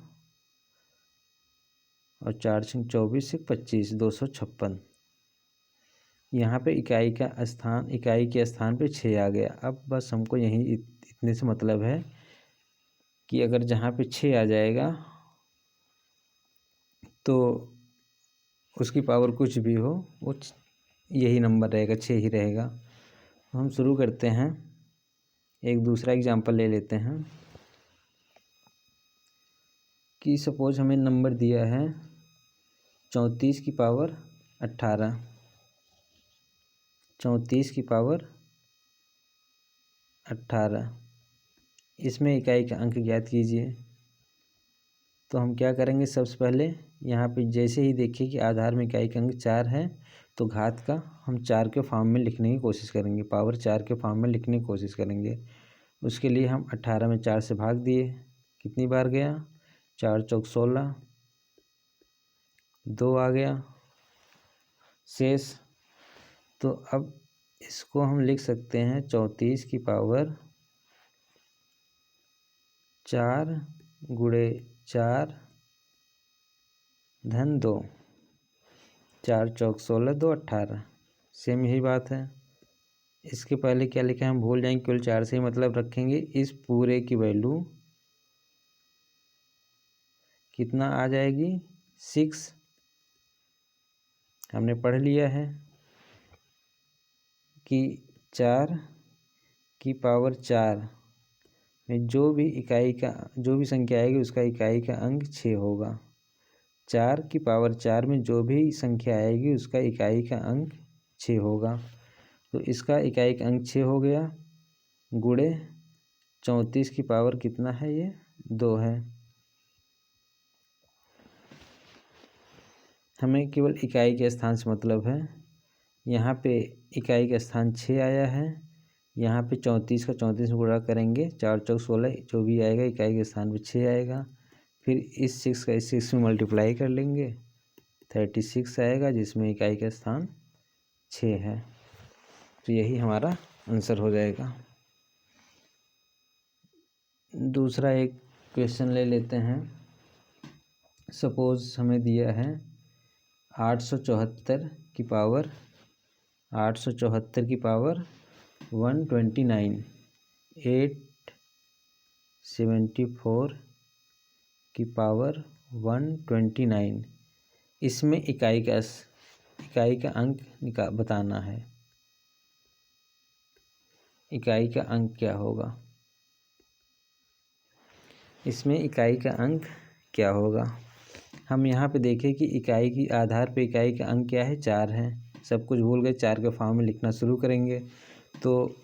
और 4 छंग 24 से 25, 256। यहाँ पे इकाई के स्थान पे 6 आ गया। अब बस हमको यही इतने से मतलब है कि अगर जहाँ पे 6 आ जाएगा तो उसकी पावर कुछ भी हो, वो यही नंबर रहेगा, 6 ही रहेगा। तो हम शुरू करते हैं, एक दूसरा एग्जांपल ले लेते हैं कि सपोज हमें नंबर दिया है 34 की पावर 18, 34 की पावर 18, इसमें इकाई का अंक ज्ञात कीजिए। तो हम क्या करेंगे, सबसे पहले यहाँ पे जैसे ही देखिए कि आधार में इकाई का अंक 4 है, तो घात का हम 4 के फॉर्म में लिखने की कोशिश करेंगे, पावर 4 के फॉर्म में लिखने की कोशिश करेंगे। उसके लिए हम 18 में 4 से भाग दिए, कितनी बार गया, 4 चौक 16, 2 आ गया शेष। तो अब इसको हम लिख सकते हैं 34 की पावर 4 गुणे 4 धन 2, 4 चौक 16, 2 18, सेम यही बात है। इसके पहले क्या लिखा है हम भूल जाएंगे, केवल 4 से ही मतलब रखेंगे। इस पूरे की वैल्यू कितना आ जाएगी, 6। हमने पढ़ लिया है कि 4 की पावर 4 में जो भी संख्या आएगी उसका इकाई का अंक 6 होगा। 4 की पावर 4 में जो भी संख्या आएगी उसका इकाई का अंक 6 होगा। तो इसका इकाई का अंक 6 हो गया, गुणे 34 की पावर कितना है, ये 2 है। हमें केवल इकाई के स्थान से मतलब है। यहाँ पे इकाई का स्थान 6 आया है, यहाँ पे 34 का 34 में गुणा करेंगे, 4 चौक 16, जो भी आएगा इकाई के स्थान पे 6 आएगा। फिर इस 6 का इस 6 में मल्टीप्लाई कर लेंगे, 36 आएगा, जिसमें इकाई का स्थान 6 है। तो यही हमारा आंसर हो जाएगा। दूसरा एक क्वेश्चन ले लेते हैं। सपोज हमें दिया है 874 की पावर 129, 874 की पावर 129, इसमें इकाई का अंक बताना है। इकाई का अंक क्या होगा, इसमें इकाई का अंक क्या होगा। हम यहाँ पे देखें कि इकाई की आधार पे इकाई का अंक क्या है, 4 है। सब कुछ भूल गए, 4 के फॉर्म में लिखना शुरू करेंगे। तो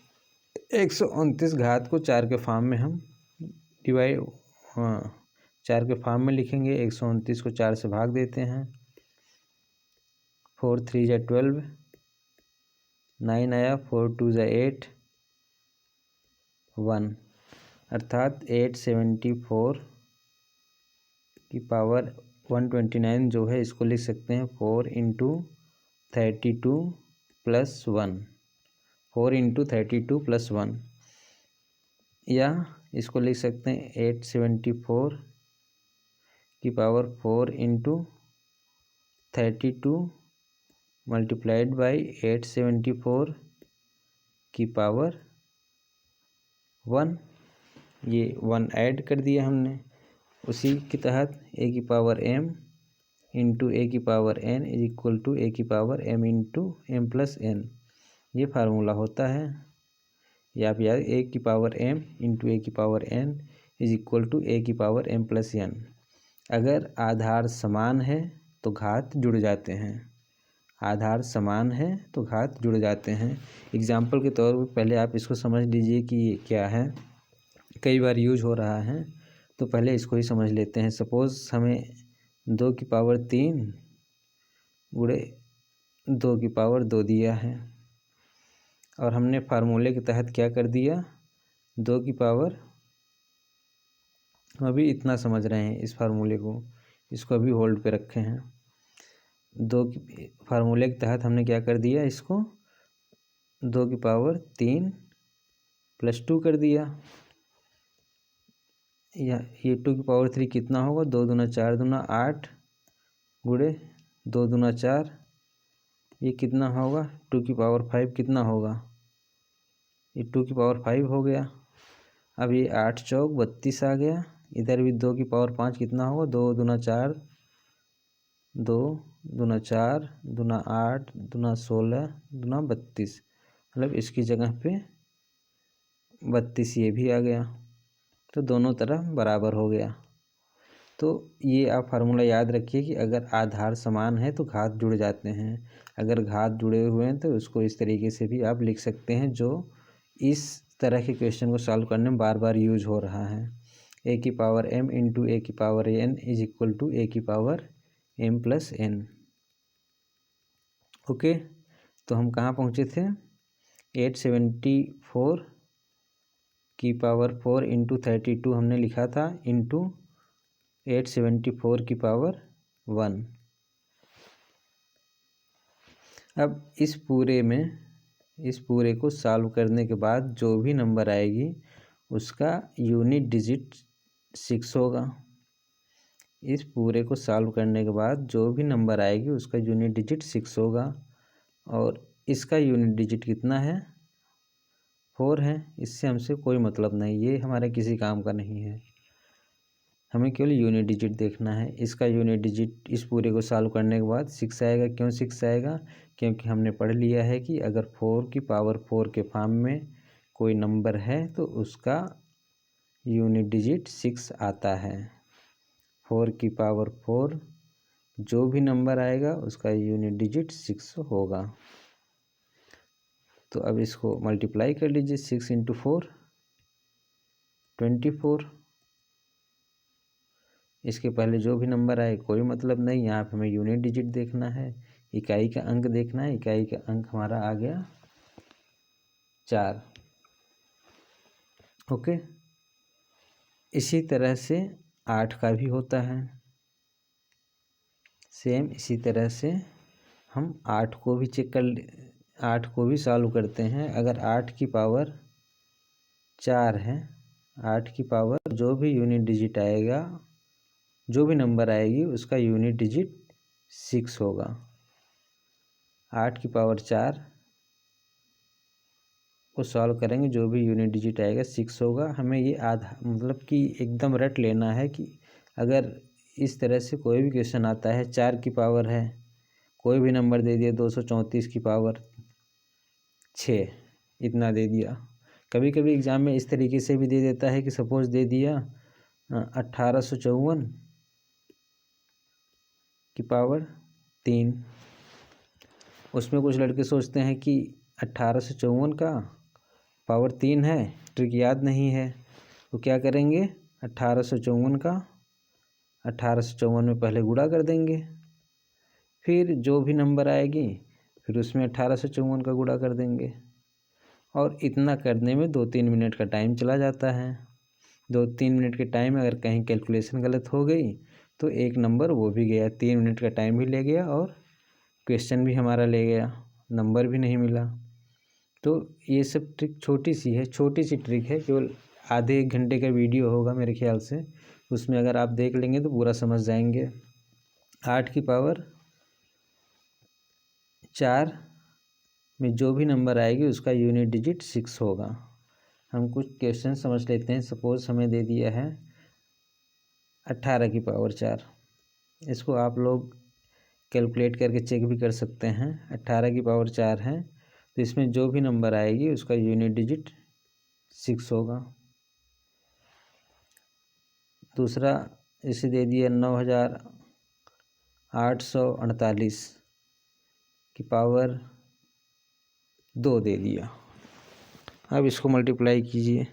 129 घात को 4 के फॉर्म में हम 4 के फॉर्म में लिखेंगे। 129 को 4 से भाग देते हैं, 4 3 जा 12, 9 आया, 4 2 जा 8, 1, अर्थात 874 की पावर 129 जो है, इसको लिख सकते हैं 4 इंटू 32 प्लस 1, 4 इंटू 32 प्लस 1, या इसको लिख सकते हैं 874 की पावर 4 इंटू 32 मल्टीप्लाइड बाई 874 की पावर 1। ये 1 ऐड कर दिया हमने। उसी के तहत ए की पावर m इंटू ए की power n is equal to a की power m into m plus n, ये फार्मूला होता है। या आप याद, ए की पावर m इंटू ए की power n is equal to a की पावर m प्लस n। अगर आधार समान है तो घात जुड़ जाते हैं, आधार समान है तो घात जुड़ जाते हैं। एग्जाम्पल के तौर पर पहले आप इसको समझ लीजिए कि ये क्या है, कई बार यूज हो रहा है, तो पहले इसको ही समझ लेते हैं। सपोज़ हमें 2 की पावर 3 गुणे 2 की पावर 2 दिया है, और हमने फार्मूले के तहत क्या कर दिया, 2 की पावर, हम अभी इतना समझ रहे हैं इस फार्मूले को, इसको अभी होल्ड पे रखे हैं। 2 की फार्मूले के तहत हमने क्या कर दिया, इसको 2 की पावर 3 प्लस 2 कर दिया। या ये 2 की पावर 3 कितना होगा, 2 दूना 4 दूना 8 गुणे 2 दूना 4, ये कितना होगा, 2 की पावर 5 कितना होगा, ये 2 की पावर 5 हो गया। अब ये 8 चौक 32 आ गया। इधर भी 2 की पावर 5 कितना होगा, 2 दूना 4, 2 दूना 4 दूना 8 दूना 16 दूना 32, मतलब इसकी जगह पे 32 ये भी आ गया, तो दोनों तरफ बराबर हो गया। तो ये आप फार्मूला याद रखिए कि अगर आधार समान है तो घात जुड़ जाते हैं। अगर घात जुड़े हुए हैं तो उसको इस तरीके से भी आप लिख सकते हैं, जो इस तरह के क्वेश्चन को सॉल्व करने में बार बार यूज हो रहा है। ए की पावर m इंटू ए की power n is equal to a की power m plus n। Okay, तो हम कहाँ पहुँचे थे, 874 की पावर 4 इंटू 32 हमने लिखा था, इंटू 874 की पावर 1। अब इस पूरे को सॉल्व करने के बाद जो भी नंबर आएगी उसका यूनिट डिजिट 6 होगा। इस पूरे को सॉल्व करने के बाद जो भी नंबर आएगी उसका यूनिट डिजिट 6 होगा, और इसका यूनिट डिजिट कितना है, 4 है। इससे हमसे कोई मतलब नहीं, ये हमारे किसी काम का नहीं है, हमें केवल यूनिट डिजिट देखना है। इसका यूनिट डिजिट इस पूरे को सॉल्व करने के बाद 6 आएगा। क्यों 6 आएगा, क्योंकि हमने पढ़ लिया है कि अगर 4 की पावर 4 के फॉर्म में कोई नंबर है तो उसका यूनिट डिजिट 6 आता है। 4 की पावर 4 जो भी नंबर आएगा उसका यूनिट डिजिट 6 होगा। तो अब इसको मल्टीप्लाई कर लीजिए, 6 इंटू 4 24। इसके पहले जो भी नंबर आए कोई मतलब नहीं, यहाँ पे हमें यूनिट डिजिट देखना है, इकाई का अंक देखना है। इकाई का अंक हमारा आ गया 4। ओके, इसी तरह से 8 का भी होता है, सेम इसी तरह से हम 8 को भी 8 को भी सॉल्व करते हैं। अगर 8 की पावर 4 है, 8 की पावर जो भी यूनिट डिजिट आएगा, जो भी नंबर आएगी उसका यूनिट डिजिट 6 होगा। 8 की पावर 4 को सॉल्व करेंगे, जो भी यूनिट डिजिट आएगा 6 होगा। हमें ये आधा मतलब कि एकदम रट लेना है कि अगर इस तरह से कोई भी क्वेश्चन आता है, 4 की पावर है, कोई भी नंबर दे दिया, 234 की पावर 6 इतना दे दिया। कभी कभी एग्ज़ाम में इस तरीके से भी दे देता है कि सपोज़ दे दिया 1854 की पावर 3। उसमें कुछ लड़के सोचते हैं कि 1854 का पावर 3 है, ट्रिक याद नहीं है, तो क्या करेंगे, 1854 का 1854 में पहले गुणा कर देंगे, फिर जो भी नंबर आएगी फिर उसमें 1854 का गुणा कर देंगे, और इतना करने में 2-3 मिनट का टाइम चला जाता है। 2-3 मिनट के टाइम में अगर कहीं कैलकुलेशन गलत हो गई तो एक नंबर वो भी गया, 3 मिनट का टाइम भी ले गया और क्वेश्चन भी हमारा ले गया, नंबर भी नहीं मिला। तो ये सब ट्रिक छोटी सी ट्रिक है, केवल आधे 1 घंटे का वीडियो होगा मेरे ख्याल से, उसमें अगर आप देख लेंगे तो पूरा समझ जाएंगे। 8 की पावर 4 में जो भी नंबर आएगी उसका यूनिट डिजिट 6 होगा। हम कुछ क्वेश्चन समझ लेते हैं। सपोज हमें दे दिया है 18 की पावर 4। इसको आप लोग कैलकुलेट करके चेक भी कर सकते हैं। 18 की पावर 4 है तो इसमें जो भी नंबर आएगी उसका यूनिट डिजिट 6 होगा। दूसरा इसे दे दिया 9848 की पावर 2 दे दिया। अब इसको मल्टीप्लाई कीजिए।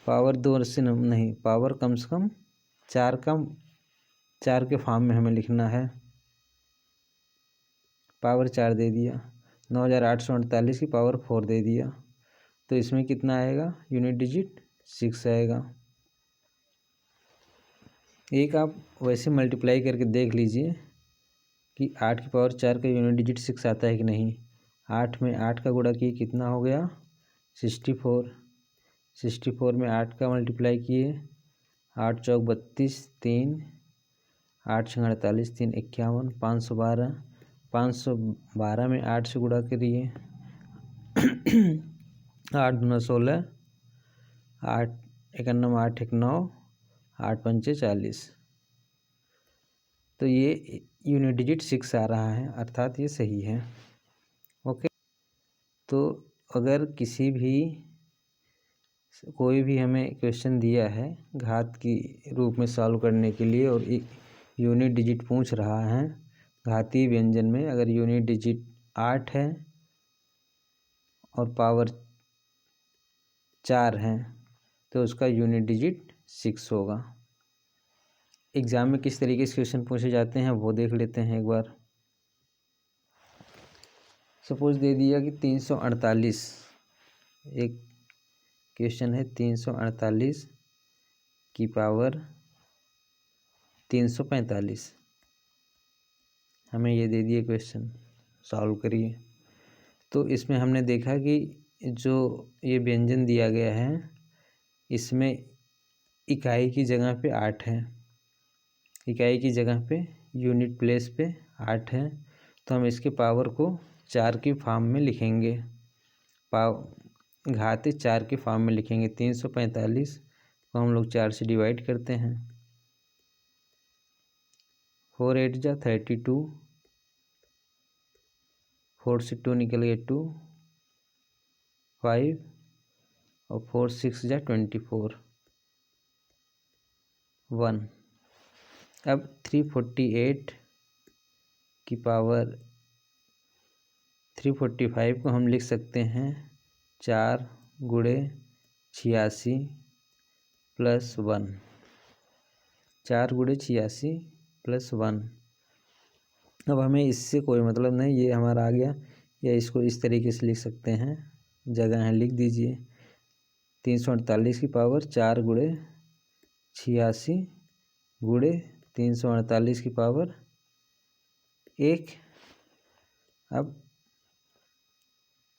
पावर 2 से नहीं, पावर कम से कम 4 के फॉर्म में हमें लिखना है। पावर 4 दे दिया। 9848 की पावर 4 दे दिया। तो इसमें कितना आएगा? यूनिट डिजिट 6 आएगा। एक आप वैसे मल्टीप्लाई करके देख लीजिए कि 8 की पावर 4 का यूनिट डिजिट 6 आता है कि नहीं। 8 में 8 का गुणा किए कितना हो गया? 64। 64 में 8 का मल्टीप्लाई किए 8 चौक 32, 3 8 छः 48, 3 51, 512। 512 में 8 से गुणा करिए 8 दूना 16, 8 91, 8 1 9, 8 पंचे 40। तो ये यूनिट डिजिट 6 आ रहा है, अर्थात ये सही है। ओके, तो अगर कोई भी हमें क्वेश्चन दिया है घात की रूप में सॉल्व करने के लिए और यूनिट डिजिट पूछ रहा है घातीय व्यंजन में, अगर यूनिट डिजिट 8 है और पावर 4 है तो उसका यूनिट डिजिट 6 होगा। एग्ज़ाम में किस तरीके से क्वेश्चन पूछे जाते हैं वो देख लेते हैं एक बार। सपोज दे दिया कि 348, एक क्वेश्चन है 348 की पावर 345, हमें ये दे दिए क्वेश्चन, सॉल्व करिए। तो इसमें हमने देखा कि जो ये व्यंजन दिया गया है इसमें इकाई की जगह पे 8 है, इकाई की जगह पे यूनिट प्लेस पे 8 है, तो हम इसके पावर को 4 की फॉर्म में लिखेंगे, घातीय 4 की फॉर्म में लिखेंगे। 345 को हम लोग 4 से डिवाइड करते हैं। 4 8 जा 32, 4 से 2 निकल गए 2, 5 और 4 6 जा 24, 1। अब 348 की पावर 345 को हम लिख सकते हैं 4 गुणे 86 प्लस 1, 4 गुणे 86 प्लस 1। अब हमें इससे कोई मतलब नहीं, ये हमारा आ गया, या इसको इस तरीके से लिख सकते हैं, जगह है लिख दीजिए। 348 की पावर 4 गुणे 86 गुणे 348 की पावर 1। अब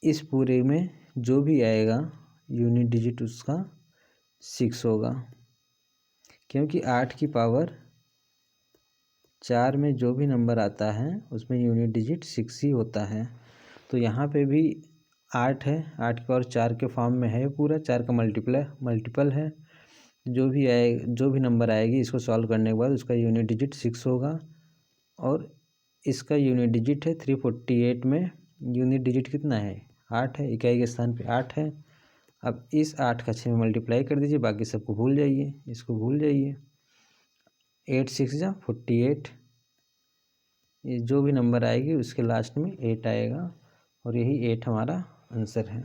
इस पूरे में जो भी आएगा यूनिट डिजिट उसका 6 होगा, क्योंकि 8 की पावर 4 में जो भी नंबर आता है उसमें यूनिट डिजिट 6 ही होता है। तो यहाँ पे भी 8 है, 8 की पावर 4 के फॉर्म में है, पूरा 4 का मल्टीपल है। जो भी नंबर आएगी इसको सॉल्व करने के बाद उसका यूनिट डिजिट 6 होगा। और इसका यूनिट डिजिट है 348 में यूनिट डिजिट कितना है? 8 है, इकाई के स्थान पे 8 है। अब इस 8 का 6 में मल्टीप्लाई कर दीजिए, बाकी सबको भूल जाइए, इसको भूल जाइए। 8 6 जा 48, ये जो भी नंबर आएगी उसके लास्ट में 8 आएगा और यही 8 हमारा आंसर है।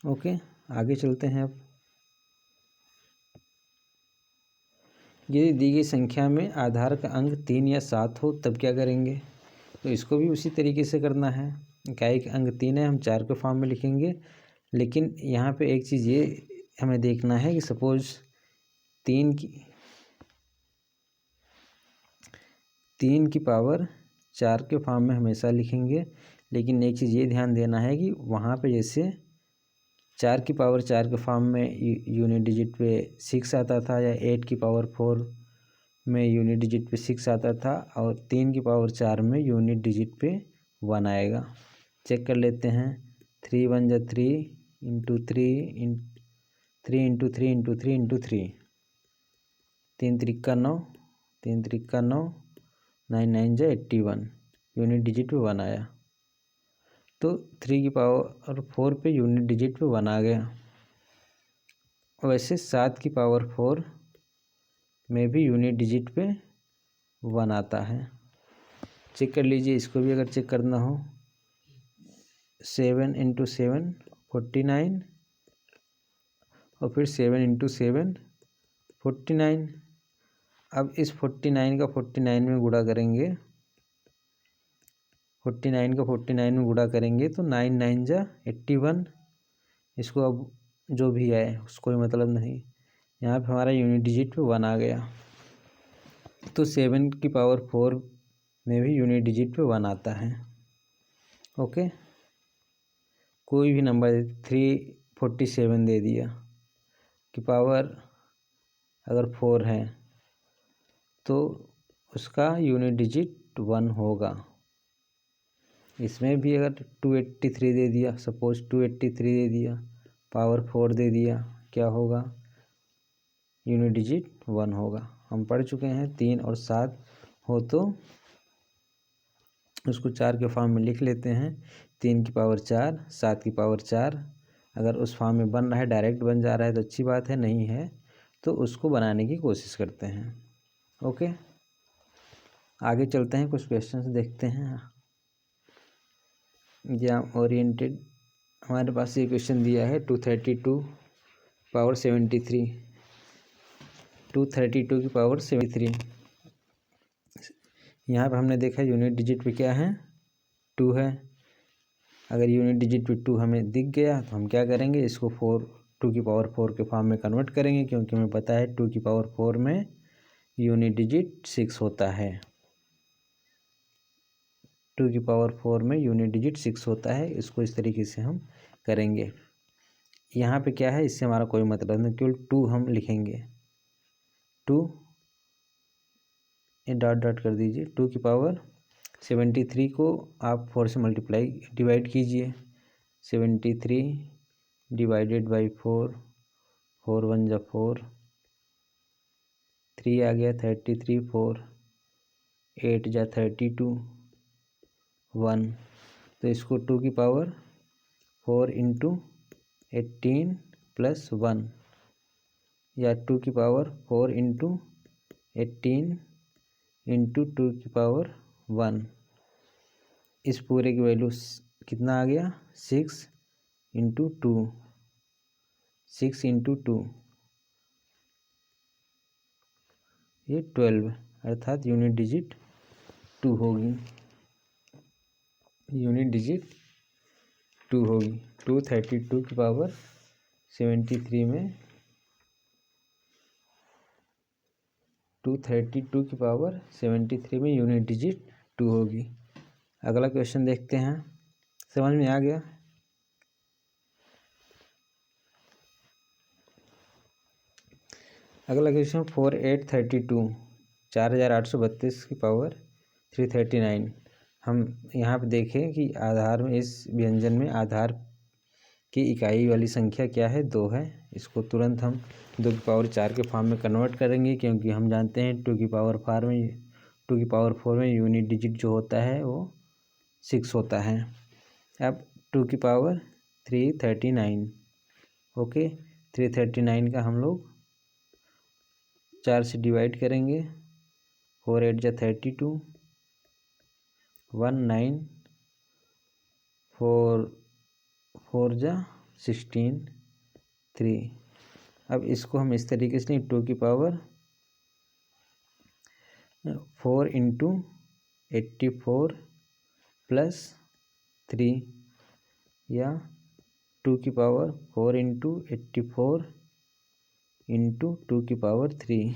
ओके, आगे चलते हैं। अब यदि दी गई संख्या में आधार का अंक 3 या 7 हो तब क्या करेंगे? तो इसको भी उसी तरीके से करना है। इकाई का अंक 3 है, हम 4 के फॉर्म में लिखेंगे, लेकिन यहाँ पे एक चीज़ ये हमें देखना है कि सपोज 3 की पावर 4 के फॉर्म में हमेशा लिखेंगे, लेकिन एक चीज़ ये ध्यान देना है कि वहाँ पे जैसे 4 की पावर 4 के फॉर्म में यूनिट डिजिट पे 6 आता था, या 8 की पावर 4 में यूनिट डिजिट पे 6 आता था, और 3 की पावर 4 में यूनिट डिजिट पे 1 आएगा। चेक कर लेते हैं। 3 1 जा 3 इंटू 3 3 इंटू 3 इंटू 3 इंटू 3, 3 3 9, 3 3 9, 9 9 जा 81, यूनिट डिजिट पे 1 आया। तो 3 की पावर 4 पे यूनिट डिजिट पे 1 आ गया। वैसे 7 की पावर 4 में भी यूनिट डिजिट पे 1 आता है। चेक कर लीजिए, इसको भी अगर चेक करना हो। 7 इंटू 7 49, और फिर 7 इंटू 7 49। अब इस 49 का 49 में गुणा करेंगे, 49 का 49 में गुणा करेंगे तो 9 9 जा 81। इसको अब जो भी आए उसको मतलब नहीं, यहाँ पे हमारा यूनिट डिजिट पे 1 आ गया। तो 7 की पावर 4 में भी यूनिट डिजिट पे 1 आता है। ओके, कोई भी नंबर 347 दे दिया कि पावर अगर 4 है तो उसका यूनिट डिजिट 1 होगा। इसमें भी अगर 283 दे दिया, सपोज 283 दे दिया, पावर 4 दे दिया, क्या होगा? यूनिट डिजिट 1 होगा। हम पढ़ चुके हैं 3 और 7 हो तो उसको 4 के फॉर्म में लिख लेते हैं। 3 की पावर 4, 7 की पावर 4। अगर उस फॉर्म में बन रहा है, डायरेक्ट बन जा रहा है तो अच्छी बात है, नहीं है तो उसको बनाने की कोशिश करते हैं। ओके, आगे चलते हैं, कुछ क्वेश्चंस देखते हैं। एग्जाम ओरिएंटेड हमारे पास ये क्वेश्चन दिया है 232 पावर 73, 232 की पावर 73। यहाँ पे हमने देखा यूनिट डिजिट पे क्या है, 2 है। अगर यूनिट डिजिट पे 2 हमें दिख गया तो हम क्या करेंगे, इसको 2 की पावर 4 के फॉर्म में कन्वर्ट करेंगे, क्योंकि हमें पता है 2 की पावर 4 में यूनिट डिजिट 6 होता है। 2 की पावर 4 में यूनिट डिजिट 6 होता है। इसको इस तरीके से हम करेंगे। यहाँ पे क्या है, इससे हमारा कोई मतलब नहीं, केवल 2 हम लिखेंगे। 2 ये डॉट डॉट कर दीजिए। 2 की पावर 73 को आप 4 से डिवाइड कीजिए। 73 डिवाइडेड बाई 4, 4 1 जा 4, 3 आ गया 33, 4 8 जा 32, 1। तो इसको 2 की पावर 4 इंटू 18 प्लस 1, या 2 की पावर 4 इंटू 18 इंटू 2 की पावर 1। इस पूरे की वैल्यू कितना आ गया, 6 इंटू 2, 6 इंटू 2 ये 12, अर्थात यूनिट डिजिट 2 होगी। यूनिट डिजिट 2 होगी। 232 की पावर 73 में 232 की पावर 73 में यूनिट डिजिट 2 होगी। अगला क्वेश्चन देखते हैं। समझ में आ गया? अगला क्वेश्चन 4832, 4832 की पावर 339। हम यहाँ पे देखें कि आधार में, इस व्यंजन में आधार की इकाई वाली संख्या क्या है, 2 है। इसको तुरंत हम 2 की पावर 4 के फॉर्म में कन्वर्ट करेंगे, क्योंकि हम जानते हैं 2 की पावर 4 में यूनिट डिजिट जो होता है वो 6 होता है। अब 2 की पावर 339, ओके, 339 का हम लोग 4 से डिवाइड करेंगे। 4 8 जा 32, 1 9, 4 4 जा 16, 3। अब इसको हम इस तरीके से 2 की पावर 4 इंटू 84 प्लस 3, या 2 की पावर 4 इंटू 84 इंटू 2 की पावर 3।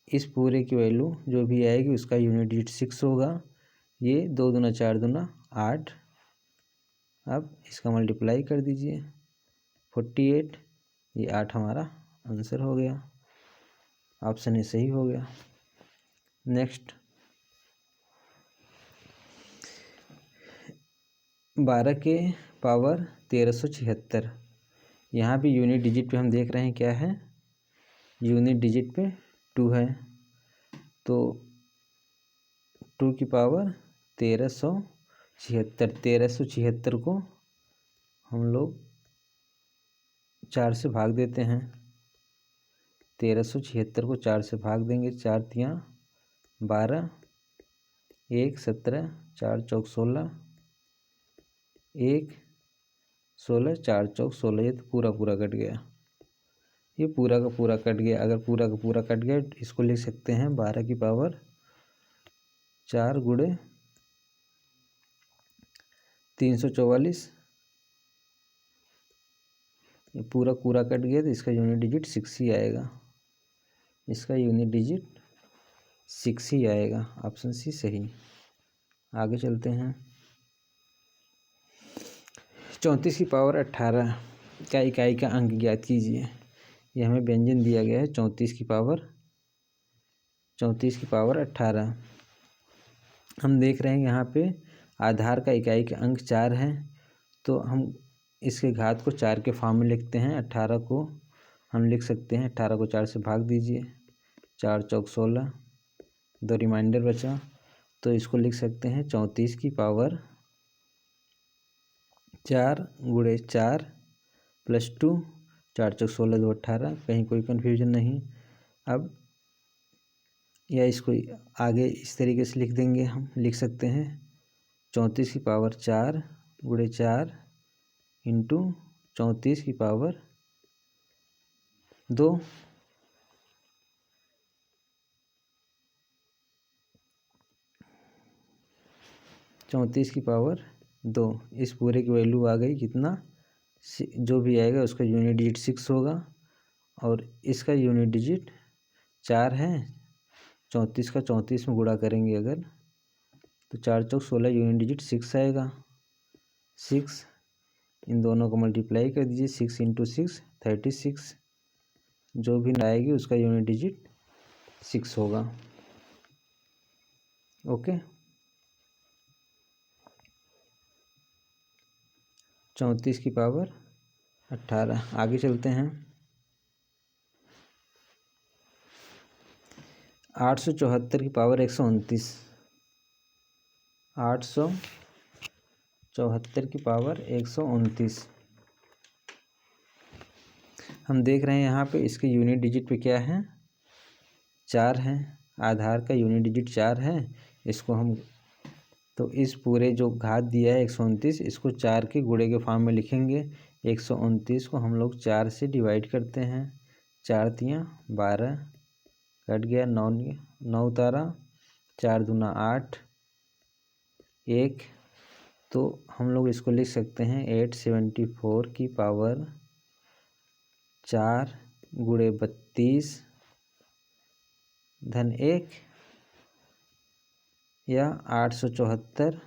इस पूरे की वैल्यू जो भी आएगी उसका यूनिट डिजिट 6 होगा। ये 2 दूना 4 दूना 8। अब इसका मल्टीप्लाई कर दीजिए 48, ये 8 हमारा आंसर हो गया। ऑप्शन ए सही हो गया। नेक्स्ट 12 के पावर 1376। यहाँ भी यूनिट डिजिट पे हम देख रहे हैं क्या है, यूनिट डिजिट पे 2 है, तो 2 की पावर 1376। 1376 को हम लोग 4 से भाग देते हैं। 1376 को 4 से भाग देंगे, 4 तियाँ 12, 1 17, 4 चौक 16, 1 16, 4 चौक 16। ये तो पूरा कट गया, ये पूरा का पूरा कट गया। अगर पूरा का पूरा कट गया तो इसको लिख सकते हैं 12 की पावर 4 गुणे 344। ये पूरा कट गया तो इसका यूनिट डिजिट 6 ही आएगा, इसका यूनिट डिजिट 6 ही आएगा। ऑप्शन सी सही। आगे चलते हैं। 34 की पावर 18 का इकाई का अंक ज्ञात कीजिए। यह हमें व्यंजन दिया गया है 34 की पावर 18। हम देख रहे हैं यहाँ पे आधार का इकाई का अंक 4 है, तो हम इसके घात को 4 के फॉर्म में लिखते हैं। 18 को हम लिख सकते हैं, 18 को 4 से भाग दीजिए, 4 चौक 16, 2 रिमाइंडर बचा, तो इसको लिख सकते हैं 34 की पावर 4 गुणे 4 प्लस 2, 4 चौक 16, 2 18। कहीं कोई कन्फ्यूजन नहीं। अब या इसको आगे इस तरीके से लिख देंगे, हम लिख सकते हैं 34 की पावर 4 गुणे 4 इंटू 34 की पावर 2। चौंतीस की पावर 2, इस पूरे की वैल्यू आ गई कितना, जो भी आएगा उसका यूनिट डिजिट 6 होगा, और इसका यूनिट डिजिट 4 है। 34 का 34 में गुणा करेंगे अगर, तो 4 चौक 16, यूनिट डिजिट 6 आएगा। 6 इन दोनों को मल्टीप्लाई कर दीजिए, 6 इंटू 6 36, जो भी आएगी उसका यूनिट डिजिट 6 होगा। ओके, 34 की पावर 18। आगे चलते हैं। 874 की पावर 129। 874 की पावर 129। हम देख रहे हैं यहाँ पे इसके यूनिट डिजिट पे क्या है, 4 है। आधार का यूनिट डिजिट 4 है। इसको हम तो इस पूरे जो घात दिया है 129, इसको 4 के गुणे के फॉर्म में लिखेंगे। 129 को हम लोग 4 से डिवाइड करते हैं, 4 तियाँ 12, कट गया 9 उतारा, 4 दूना 8, 1, तो हम लोग इसको लिख सकते हैं 874 की पावर 4 गुणे 32 धन 1, या 874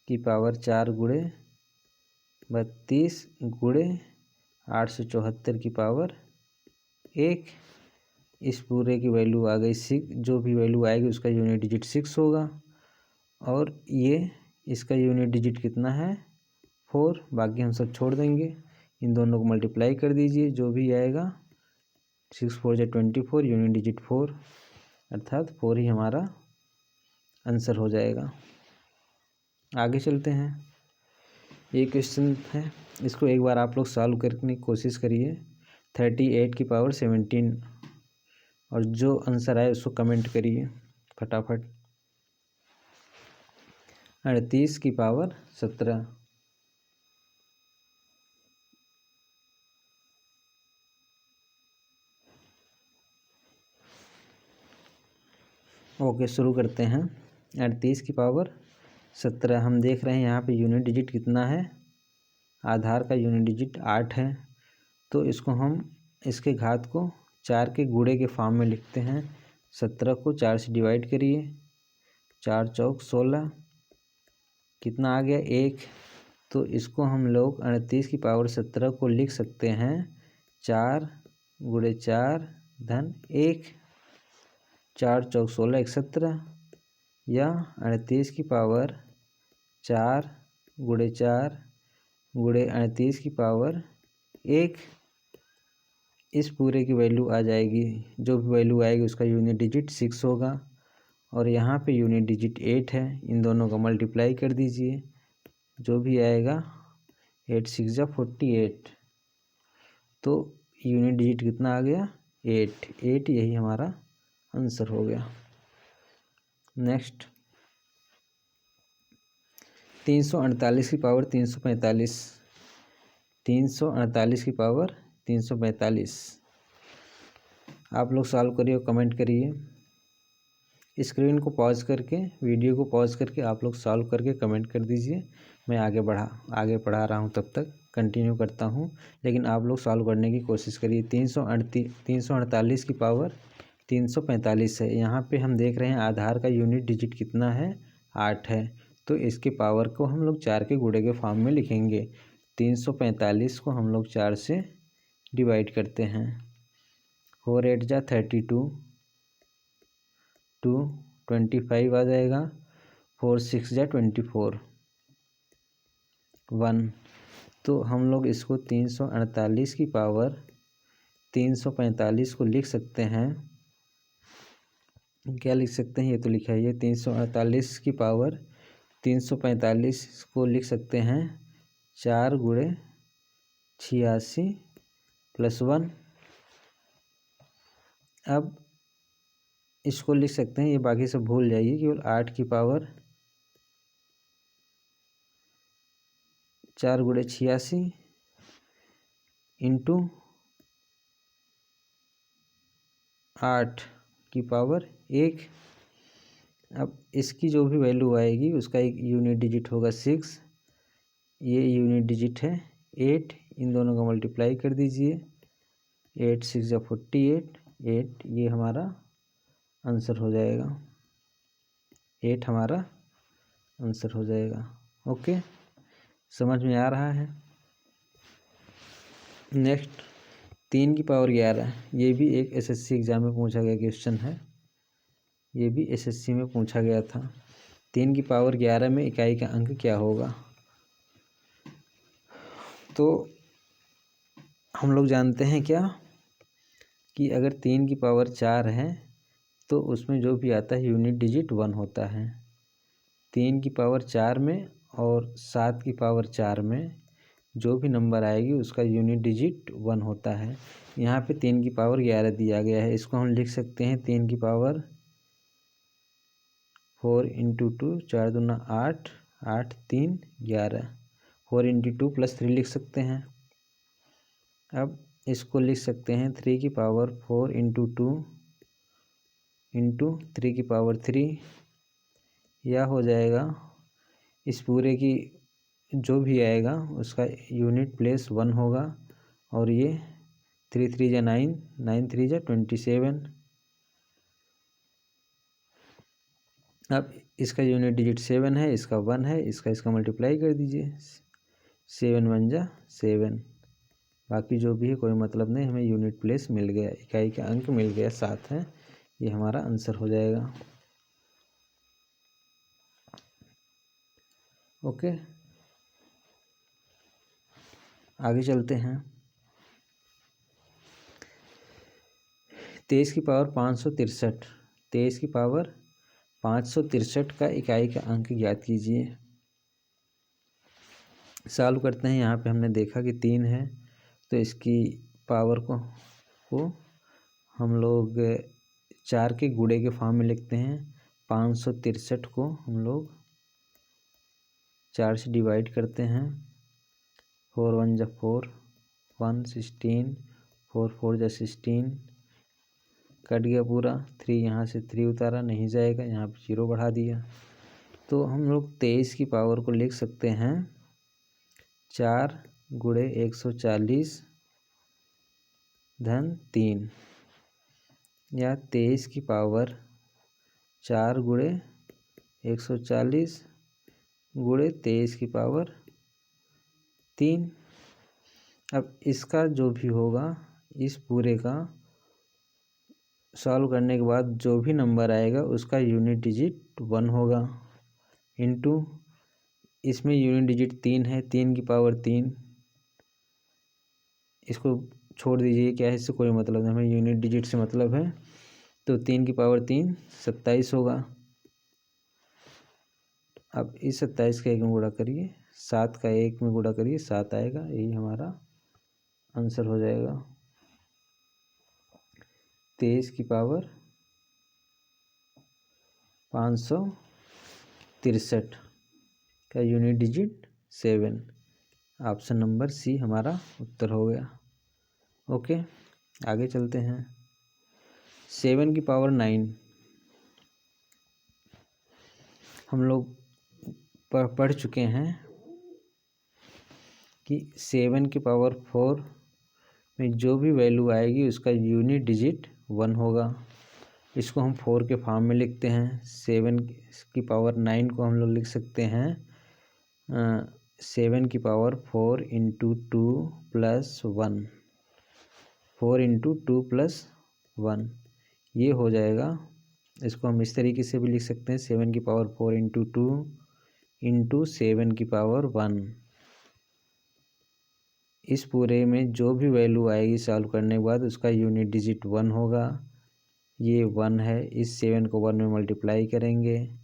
की पावर 4 गुणे 32 गुणे 874 की पावर 1। इस पूरे की वैल्यू आ गई 6, जो भी वैल्यू आएगी उसका यूनिट डिजिट 6 होगा, और ये इसका यूनिट डिजिट कितना है 4, बाकी हम सब छोड़ देंगे। इन दोनों को मल्टीप्लाई कर दीजिए, जो भी आएगा 6 4 जा 24, यूनिट डिजिट 4, अर्थात 4 ही हमारा आंसर हो जाएगा। आगे चलते हैं। ये क्वेश्चन है, इसको एक बार आप लोग सॉल्व करने की कोशिश करिए। 38 की पावर 17, और जो आंसर आए उसको कमेंट करिए फटाफट। 38 की पावर 17। ओके, शुरू करते हैं। 38 की पावर 17। हम देख रहे हैं यहाँ पे यूनिट डिजिट कितना है, आधार का यूनिट डिजिट 8 है, तो इसको हम इसके घात को 4 के गुणे के फॉर्म में लिखते हैं। 17 को 4 से डिवाइड करिए, 4 चौक 16, कितना आ गया 1। तो इसको हम लोग 38 की पावर 17 को लिख सकते हैं 4 गुणे 4 धन 1। 4 चौक 16 1 17 या 38 की पावर 4 गुणे 4 गुणे 38 की पावर 1। इस पूरे की वैल्यू आ जाएगी, जो भी वैल्यू आएगी उसका यूनिट डिजिट 6 होगा और यहाँ पे यूनिट डिजिट 8 है। इन दोनों का मल्टीप्लाई कर दीजिए, जो भी आएगा 8 6 जा 48। तो यूनिट डिजिट कितना आ गया 8। यही हमारा आंसर हो गया। नेक्स्ट 348 की पावर 345। 348 की पावर 345। आप लोग सॉल्व करिए और कमेंट करिए। स्क्रीन को पॉज करके, वीडियो को पॉज करके आप लोग सॉल्व करके कमेंट कर दीजिए। मैं आगे पढ़ा रहा हूँ, तब तक कंटिन्यू करता हूँ, लेकिन आप लोग सॉल्व करने की कोशिश करिए। 348 की पावर 345 है। यहाँ पे हम देख रहे हैं आधार का यूनिट डिजिट कितना है 8 है। तो इसके पावर को हम लोग 4 के गुणे के फॉर्म में लिखेंगे। 345 को हम लोग 4 से डिवाइड करते हैं। 4 8 जा 32, 2 25 आ जाएगा। 4 6 जा 24, 1। तो हम लोग इसको 348 की पावर 345 को लिख सकते हैं। क्या लिख सकते हैं, ये तो लिखा है। ये 348 की पावर 345 को लिख सकते हैं 4 गुणे 86 प्लस 1। अब इसको लिख सकते हैं, ये बाकी सब भूल जाइए, केवल 8 की पावर 4 गुणे 86 इंटू 8 की पावर 1। अब इसकी जो भी वैल्यू आएगी उसका एक यूनिट डिजिट होगा 6। ये यूनिट डिजिट है 8। इन दोनों का मल्टीप्लाई कर दीजिए। 8 6 जा 48, 8। ये हमारा आंसर हो जाएगा। 8 हमारा आंसर हो जाएगा। ओके, समझ में आ रहा है। नेक्स्ट 3 की पावर 11। ये भी एक एसएससी एग्ज़ाम में पूछा गया क्वेश्चन है। ये भी एसएससी में पूछा गया था। 3 की पावर 11 में इकाई का अंक क्या होगा? तो हम लोग जानते हैं क्या कि अगर 3 की पावर 4 है तो उसमें जो भी आता है यूनिट डिजिट 1 होता है। 3 की पावर 4 में और 7 की पावर 4 में जो भी नंबर आएगी उसका यूनिट डिजिट 1 होता है। यहाँ पे 3 की पावर 11 दिया गया है। इसको हम लिख सकते हैं 3 की पावर 4 इंटू 2, 4 दूना 8, 8 3 11। 4 इंटू 2 प्लस 3 लिख सकते हैं। अब इसको लिख सकते हैं 3 की पावर 4 इंटू 2 इंटू 3 की पावर 3। यह हो जाएगा, इस पूरे की जो भी आएगा उसका यूनिट प्लेस 1 होगा। और ये 3 3 जा 9, 9 3 जा 27। अब इसका यूनिट डिजिट 7 है, इसका 1 है, इसका मल्टीप्लाई कर दीजिए। 7 1 जा 7। बाकी जो भी है कोई मतलब नहीं, हमें यूनिट प्लेस मिल गया, इकाई का अंक मिल गया 7 है। ये हमारा आंसर हो जाएगा। ओके, आगे चलते हैं। 23 की पावर 563। 23 की पावर 563 का इकाई का अंक ज्ञात कीजिए। सॉल्व करते हैं। यहाँ पे हमने देखा कि 3 है तो इसकी पावर को हम लोग 4 के गुणे के फॉर्म में लिखते हैं। 563 को हम लोग 4 से डिवाइड करते हैं। 4 1 जा 4, 1 16, 4 4 जा 16, कट गया पूरा। 3 यहाँ से 3 उतारा, नहीं जाएगा, यहाँ पे 0 बढ़ा दिया। तो हम लोग 23 की पावर को लिख सकते हैं 4 गुणे 140 धन 3, या 23 की पावर 4 गुणे 140 गुणे 23 की पावर 3। अब इसका जो भी होगा, इस पूरे का सॉल्व करने के बाद जो भी नंबर आएगा उसका यूनिट डिजिट 1 होगा, इनटू इसमें यूनिट डिजिट 3 है, 3 की पावर 3। इसको छोड़ दीजिए, क्या है इससे कोई मतलब नहीं, हमें यूनिट डिजिट से मतलब है। तो 3 की पावर 3 27 होगा। अब इस 27 का 1 में गुणा करिए, 7 का 1 में गुणा करिए, 7 आएगा। यही हमारा आंसर हो जाएगा। 23 की पावर 563 का unit digit 7। Option number C हमारा उत्तर हो गया। ओके, आगे चलते हैं। 7 की पावर 9 हम लोग पढ़ चुके हैं कि 7 की पावर 4 में जो भी वैल्यू आएगी उसका यूनिट डिजिट 1 होगा। इसको हम 4 के फॉर्म में लिखते हैं। 7 की पावर 9 को हम लोग लिख सकते हैं 7 की power 4 into 2 plus 1, 4 into 2 plus 1, ये हो जाएगा। इसको हम इस तरीके से भी लिख सकते हैं 7 की पावर 4 इंटू 2 इंटू 7 की पावर 1। इस पूरे में जो भी वैल्यू आएगी सॉल्व करने के बाद उसका यूनिट डिजिट 1 होगा। ये 1 है, इस 7 को 1 में मल्टीप्लाई करेंगे,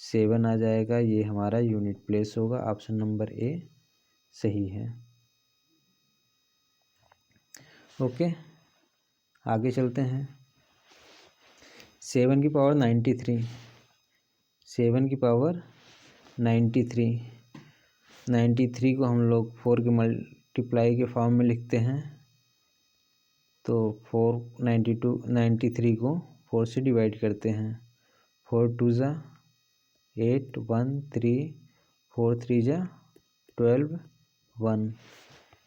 7 आ जाएगा। ये हमारा यूनिट प्लेस होगा। ऑप्शन नंबर ए सही है। ओके, आगे चलते हैं। 7 की पावर 93, 7 की पावर 93 को हम लोग 4 के मल्टीप्लाई के फॉर्म में लिखते हैं। तो 93 को 4 से डिवाइड करते हैं। 4 2 ज़ा 8, 1 3, 4 3 ज़ा 12, 1।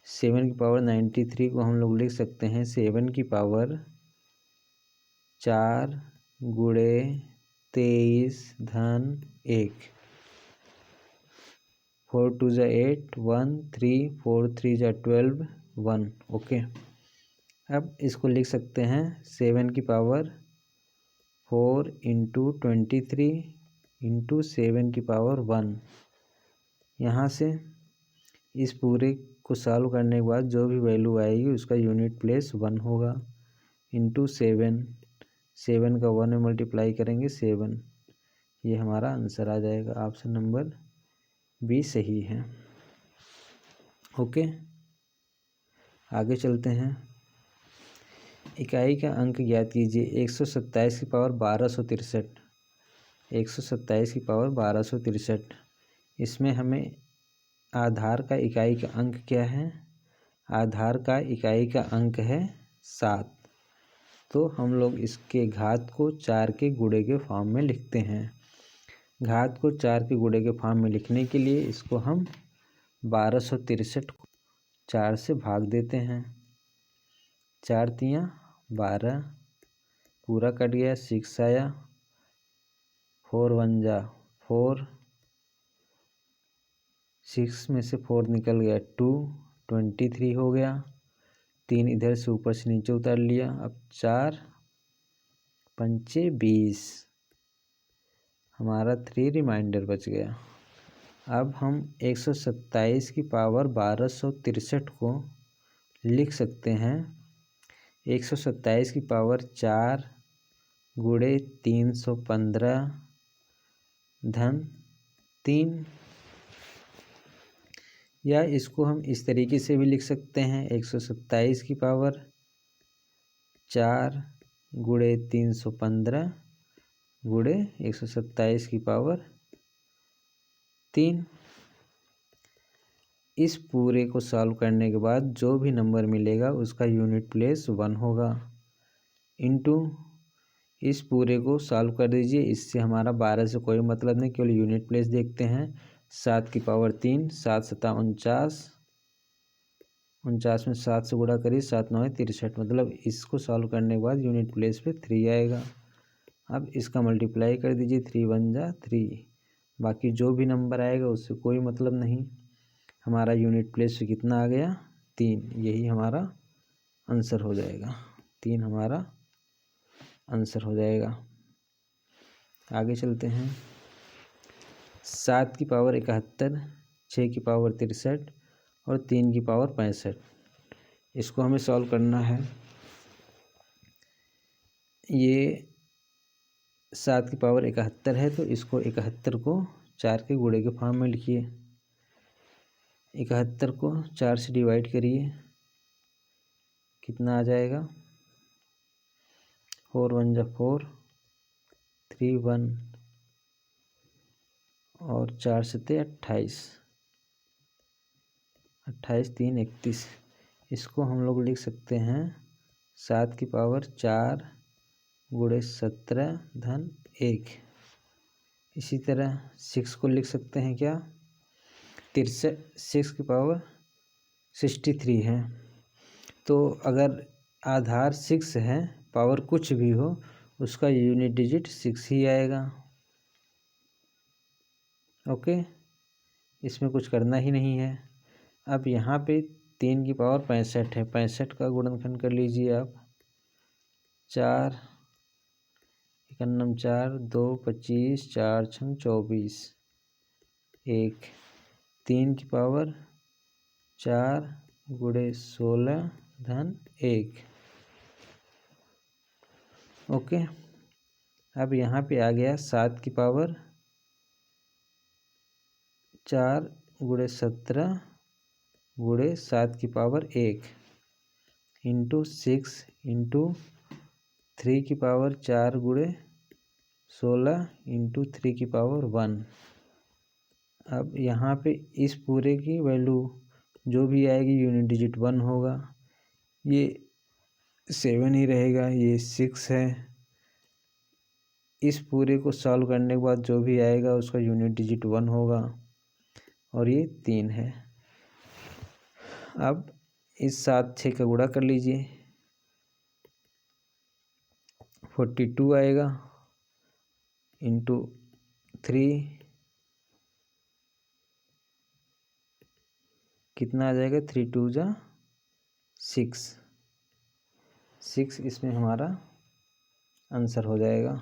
7 की पावर 93 को हम लोग लिख सकते हैं 7 की पावर 4 गुणे 23 धन 1। 4 2 ज़ा 8, 1 3, 4 3 ज़ा 12, 1। ओके, अब इसको लिख सकते हैं 7 की पावर 4 इंटू 23 इंटू 7 की पावर 1। यहाँ से इस पूरे को सॉल्व करने के बाद जो भी वैल्यू आएगी उसका यूनिट प्लेस 1 होगा, इंटू 7 का 1 में मल्टीप्लाई करेंगे 7। ये हमारा आंसर आ जाएगा। ऑप्शन नंबर बी सही है। ओके, आगे चलते हैं। इकाई का अंक ज्ञात कीजिए। 127 की पावर 1263, 127 की पावर 1263। इसमें हमें आधार का इकाई का अंक क्या है? आधार का इकाई का अंक है 7। तो हम लोग इसके घात को 4 के गुणे के फॉर्म में लिखते हैं। घात को 4 के गुणे के फॉर्म में लिखने के लिए इसको हम 1263 को 4 से भाग देते हैं। 4 तियाँ 12, पूरा कट गया, 6 आया, 4 1 जा 4, 6 में से 4 निकल गया 2, 23 हो गया। 3 इधर से ऊपर से नीचे उतार लिया। अब 4 पंचे 20, हमारा 3 रिमाइंडर बच गया। अब हम 127 की पावर 1263 को लिख सकते हैं 127 की पावर 4 गुणे 315 धन 3, या इसको हम इस तरीके से भी लिख सकते हैं 127 की पावर 4 गुणे 315 गुणे 127 की पावर 3। इस पूरे को सॉल्व करने के बाद जो भी नंबर मिलेगा उसका यूनिट प्लेस 1 होगा, इनटू इस पूरे को सॉल्व कर दीजिए। इससे हमारा 12 से कोई मतलब नहीं, केवल यूनिट प्लेस देखते हैं। 7 की पावर 3, 7 7 49, 49 में 7 से गुणा करिए, 7 9 63। मतलब इसको सॉल्व करने के बाद यूनिट प्लेस पे 3 आएगा। अब इसका मल्टीप्लाई कर दीजिए, 3 1 जा 3, बाकी जो भी नंबर आएगा उससे कोई मतलब नहीं। हमारा यूनिट प्लेस से कितना आ गया 3, यही हमारा आंसर हो जाएगा। 3 हमारा आंसर हो जाएगा। आगे चलते हैं। 7 की पावर 71, 6 की पावर 63 और 3 की पावर 65। इसको हमें सॉल्व करना है। ये 7 की पावर 71 है, तो इसको 71 को 4 के गुणे के फॉर्म में लिखिए। 71 को 4 से डिवाइड करिए, कितना आ जाएगा 4 1 जा 4, 3 1 और 4 सत्ते 28, 28 3 31। इसको हम लोग लिख सकते हैं 7 की पावर 4 गुणे 17 धन 1। इसी तरह 6 को लिख सकते हैं क्या 6 की पावर 63 है। तो अगर आधार 6 है, पावर कुछ भी हो, उसका यूनिट डिजिट 6 ही आएगा। ओके, इसमें कुछ करना ही नहीं है। अब यहाँ पे 3 की पावर 65 है, 65 का गुणनखंड कर लीजिए आप। 4 एकन्नम 4, 2 25, 4 छम 24, 1। 3 की पावर 4 गुणे 16 धन 1। ओके, अब यहाँ पे आ गया 7 की पावर 4 गुणे 17 गुणे 7 की पावर 1 इंटू 6 इंटू 3 की पावर 4 गुणे 16 इंटू 3 की पावर 1। अब यहाँ पे इस पूरे की वैल्यू जो भी आएगी यूनिट डिजिट 1 होगा। ये 7 ही रहेगा, ये 6 है। इस पूरे को सॉल्व करने के बाद जो भी आएगा उसका यूनिट डिजिट 1 होगा और ये 3 है। अब इस 7 6 का गुणा कर लीजिए, 42 आएगा इंटू 3, कितना आ जाएगा 3 2 जा 6, 6 इसमें हमारा आंसर हो जाएगा।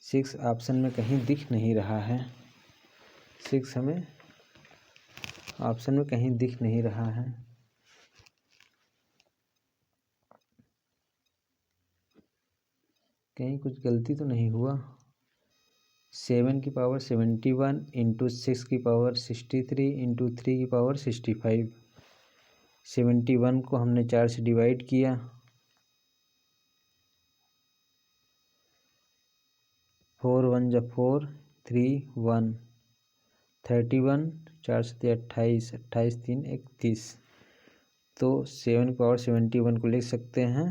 6 ऑप्शन में कहीं दिख नहीं रहा है, 6 हमें ऑप्शन में कहीं दिख नहीं रहा है। कहीं कुछ गलती तो नहीं हुआ। 7 की पावर 71 इंटू 6 की पावर 63 इंटू 3 की पावर 65। 71 को हमने 4 से डिवाइड किया, 4 1 जा 4, 3 1, 31, 4 से 28, 28 3 31। तो 7 की पावर 71 को लिख सकते हैं।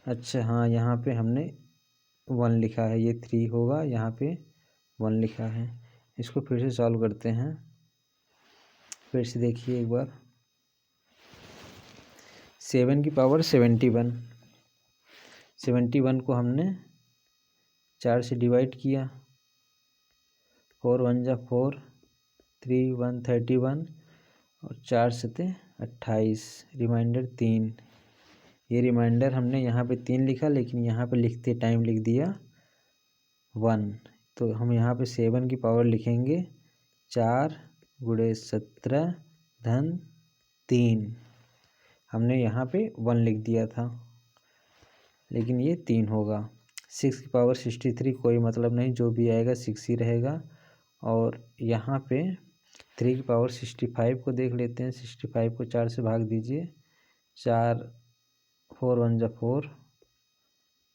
अच्छा हाँ, यहाँ पे हमने 1 लिखा है, ये 3 होगा, यहाँ पे 1 लिखा है। इसको फिर से सॉल्व करते हैं। फिर से देखिए एक बार। 7 की पावर 71, 71 को हमने 4 से डिवाइड किया, 4 1 जा 4, 3 1 31 और 4 सत्ते 28, रिमाइंडर 3। ये रिमाइंडर हमने यहाँ पे 3 लिखा, लेकिन यहाँ पे लिखते टाइम लिख दिया 1। तो हम यहाँ पे 7 की पावर लिखेंगे 4 गुणे 17 धन 3। हमने यहाँ पे 1 लिख दिया था, लेकिन ये 3 होगा। 6 की पावर 63, कोई मतलब नहीं, जो भी आएगा 6 ही रहेगा। और यहाँ पे 3 की पावर 65 को देख लेते हैं। 65 को 4 से भाग दीजिए, 4 4 1 जा 4,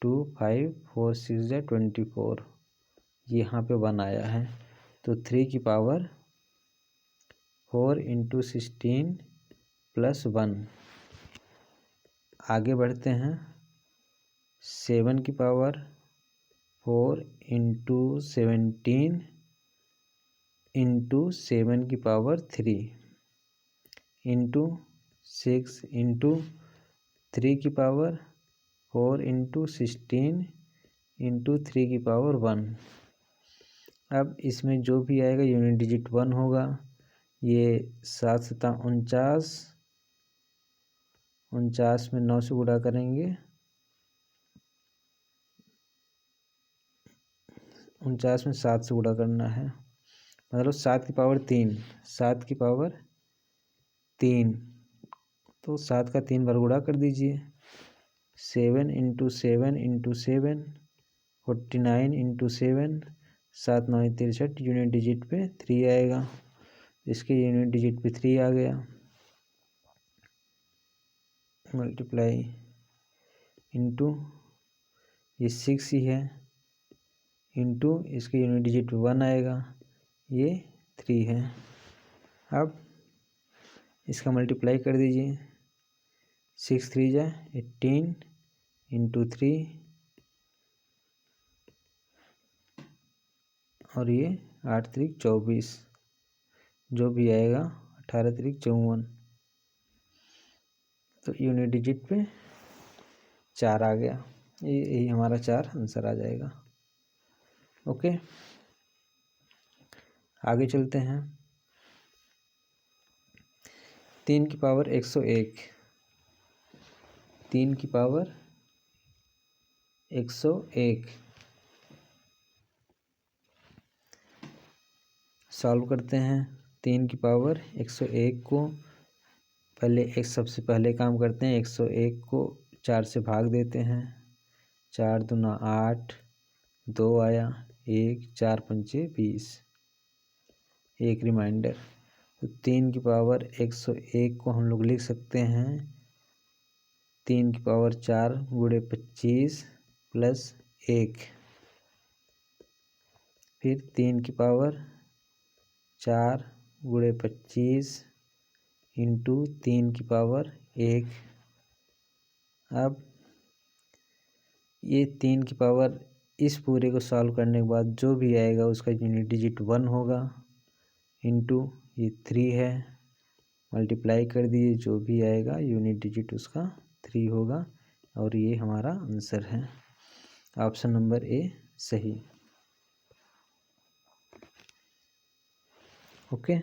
2 5 4 6 जा 24, यहाँ पे 1 आया है। तो 3 की पावर 4 इंटू 16 प्लस 1। आगे बढ़ते हैं। 7 की पावर 4 इंटू 17 इंटू 7 की पावर 3 इंटू 6 इंटू 3 की पावर 4 इंटू 16 इंटू 3 की पावर 1। अब इसमें जो भी आएगा यूनिट डिजिट 1 होगा। ये 7 सता 49, 49 में 9 से गुणा करेंगे, 49 में 7 से गुणा करना है, मतलब 7 की पावर 3, 7 की पावर 3, तो 7 का 3 बार गुणा कर दीजिए। 7 into 7 into 7, 49 into 7, 7 9 63, unit digit पे 3 आएगा। इसके यूनिट डिजिट पे 3 आ गया, मल्टीप्लाई इंटू ये 6 ही है, इंटू इसके यूनिट डिजिट 1 आएगा, ये 3 है। अब इसका मल्टीप्लाई कर दीजिए, 6 3 जा 18 इंटू 3, और ये 8 3 24, जो भी आएगा 18 3 54, तो यूनिट डिजिट पे 4 आ गया। यही हमारा 4 आंसर आ जाएगा। ओके, आगे चलते हैं। 3 की पावर 101, 3 की पावर 101 सॉल्व करते हैं। 3 की पावर 101 को पहले एक सबसे पहले काम करते हैं, 101 को 4 से भाग देते हैं, 4 दूना 8, 2 आया, 1 4 पंचे 20, एक रिमाइंडर। तो 3 की पावर 101 को हम लोग लिख सकते हैं 3 की पावर 4 गुणे 25 प्लस 1, फिर 3 की पावर 4 गुणे 25 इंटू 3 की पावर 1। अब ये 3 की पावर इस पूरे को सॉल्व करने के बाद जो भी आएगा उसका यूनिट डिजिट 1 होगा, इंटू ये 3 है, मल्टीप्लाई कर दिए, जो भी आएगा यूनिट डिजिट उसका 3 होगा, और ये हमारा आंसर है। ऑप्शन नंबर ए सही। ओके,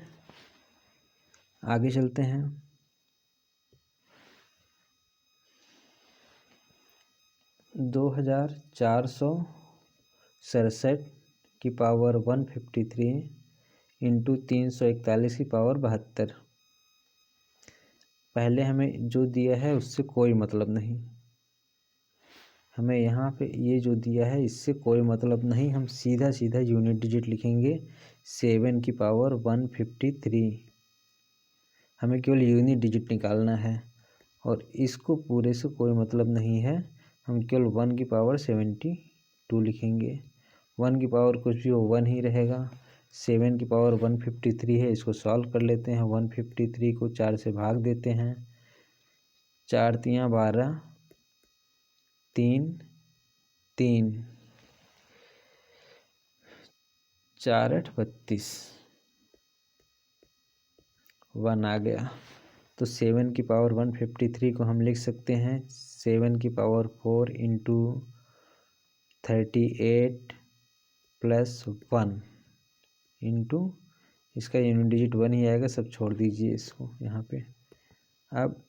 आगे चलते हैं। 2467 की पावर 153 इंटू 341 की पावर 72। पहले हमें जो दिया है उससे कोई मतलब नहीं, हमें यहाँ पे ये जो दिया है इससे कोई मतलब नहीं, हम सीधा सीधा यूनिट डिजिट लिखेंगे 7 की पावर 153। हमें केवल यूनिट डिजिट निकालना है और इसको पूरे से कोई मतलब नहीं है, हम केवल 1 की पावर 72 लिखेंगे। 1 की पावर कुछ भी हो 1 ही रहेगा। 7 की पावर 153 है, इसको सॉल्व कर लेते हैं। 153 को 4 से भाग देते हैं, 4 तियाँ 12, 3 3, 4 8 32, 1 आ गया। तो 7 की पावर 153 को हम लिख सकते हैं 7 की पावर 4 इंटू 38 प्लस 1 इंटू इसका यूनिट डिजिट 1 ही आएगा, सब छोड़ दीजिए इसको यहाँ पे। अब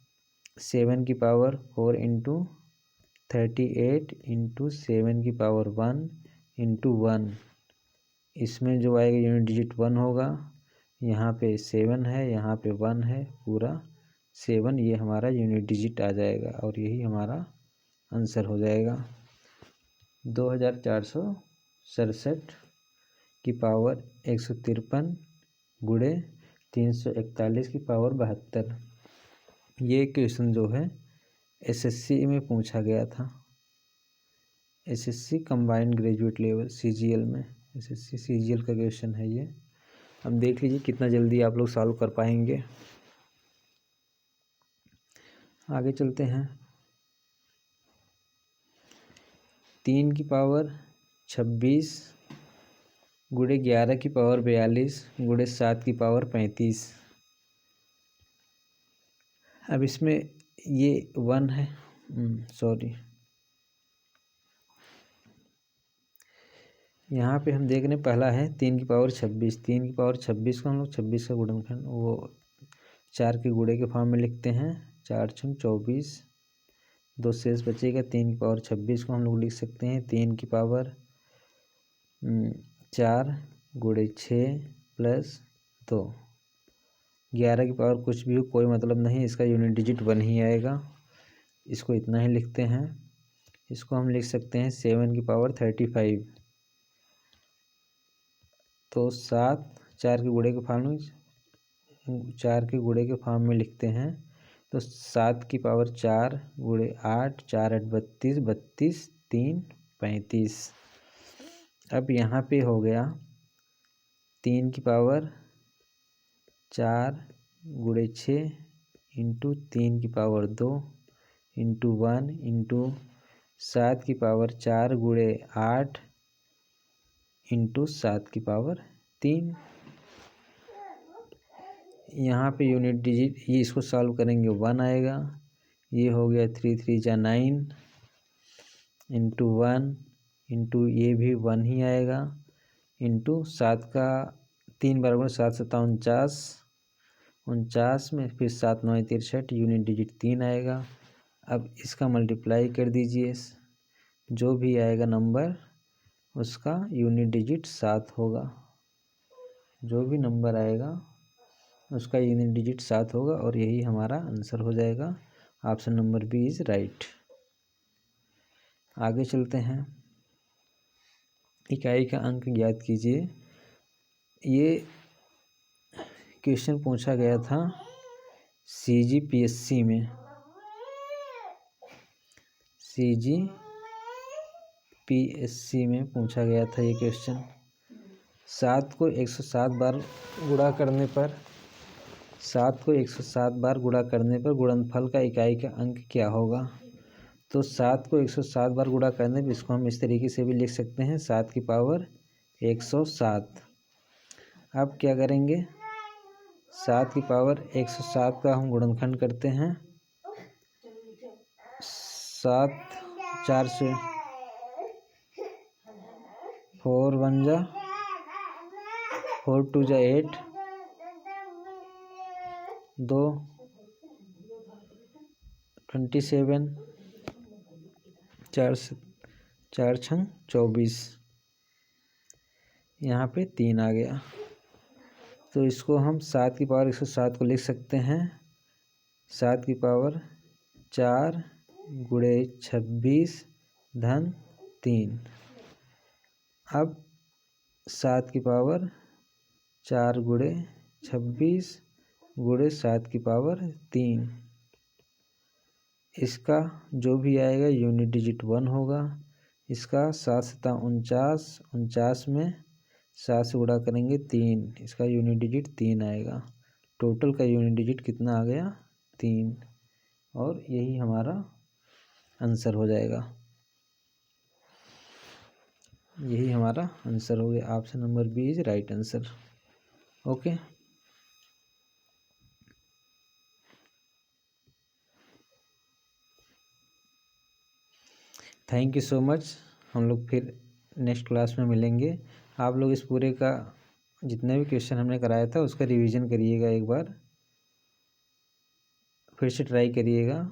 7 की पावर 4 इंटू 38 इंटू 7 की पावर 1 इंटू 1, इसमें जो आएगा यूनिट डिजिट 1 होगा, यहाँ पे 7 है, यहाँ पे 1 है, पूरा 7 ये हमारा यूनिट डिजिट आ जाएगा और यही हमारा आंसर हो जाएगा। 2467 की पावर 153 गुणे 341 की पावर 72। ये क्वेश्चन जो है एसएससी में पूछा गया था, SSC combined graduate level CGL में, एसएससी सीजीएल का क्वेश्चन है ये। अब देख लीजिए कितना जल्दी आप लोग सॉल्व कर पाएंगे। आगे चलते हैं। 3 की पावर 26 गुणे 11 की पावर 42 गुणे 7 की पावर 35। अब इसमें ये 1 है, सॉरी, यहाँ पे हम देख रहे हैं पहला है 3 की पावर 26। 3 की पावर 26 को हम लोग 26 का गुणनखंड वो 4 के गुणे के फॉर्म में लिखते हैं। 4 छंग 24, 2 शेष बचेगा। 3 की पावर 26 को हम लोग लिख सकते हैं 3 की पावर 4 गुणे 6 प्लस 2। 11 की पावर कुछ भी हो कोई मतलब नहीं, इसका यूनिट डिजिट 1 ही आएगा। इसको इतना ही लिखते हैं। इसको हम लिख सकते हैं 7 की पावर 35। तो 7 4 के गुणे के फॉर्म में 4 के गुणे के फॉर्म में लिखते हैं। तो 7 की पावर 4 गुणे 8, 4 8 32, 32 3 35। अब यहाँ पे हो गया 3 की पावर 4 गुणे 6 इंटू 3 की पावर 2 इंटू 1 इंटू 7 की पावर 4 गुणे 8 इंटू 7 की पावर 3। यहाँ पे यूनिट डिजिट ये इसको सॉल्व करेंगे 1 आएगा। ये हो गया 3 3 जा 9 इंटू 1 इंटू ये भी 1 ही आएगा इंटू 7 का 3 बार गुणा 7 7 49, 49 में फिर 7 9 63, यूनिट डिजिट 3 आएगा। अब इसका मल्टीप्लाई कर दीजिए, जो भी आएगा नंबर उसका यूनिट डिजिट 7 होगा। जो भी नंबर आएगा उसका यूनिट डिजिट 7 होगा और यही हमारा आंसर हो जाएगा। Option number B is right. आगे चलते हैं। इकाई का अंक ज्ञात कीजिए। ये क्वेश्चन पूछा गया था CGPSC में। CGPSC में पूछा गया था ये क्वेश्चन। 7 को 107 बार गुणा करने पर 7 को 107 बार गुणा करने पर गुणनफल का इकाई का अंक क्या होगा। तो 7 को 107 बार गुणा करने पर इसको हम इस तरीके से भी लिख सकते हैं 7 की पावर 107। अब क्या करेंगे, 7 की पावर 107 का हम गुणनखंड करते हैं। 7 4 से 4 1 जा 4 2 जा 8, 2 27, 4 छंग 24, यहाँ पे 3 आ गया। तो इसको हम 7 की पावर 107 को लिख सकते हैं 7 की पावर 4 गुणे 26 धन 3। अब 7 की पावर 4 गुणे 26 गुणे 7 की पावर 3, इसका जो भी आएगा यूनिट डिजिट 1 होगा। इसका 7 7 49, 49 में 7 से गुणा करेंगे 3, इसका यूनिट डिजिट 3 आएगा। टोटल का यूनिट डिजिट कितना आ गया 3, और यही हमारा आंसर हो जाएगा। यही हमारा आंसर हो गया। Option number B is right answer. Okay, thank you so much. हम लोग फिर नेक्स्ट क्लास में मिलेंगे। आप लोग इस पूरे का जितने भी क्वेश्चन हमने कराया था उसका रिवीजन करिएगा, एक बार फिर से ट्राई करिएगा,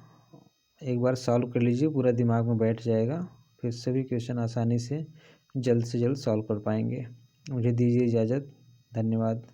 एक बार सॉल्व कर लीजिए, पूरा दिमाग में बैठ जाएगा। फिर सभी क्वेश्चन आसानी से जल्द सॉल्व कर पाएंगे। मुझे दीजिए इजाज़त। धन्यवाद।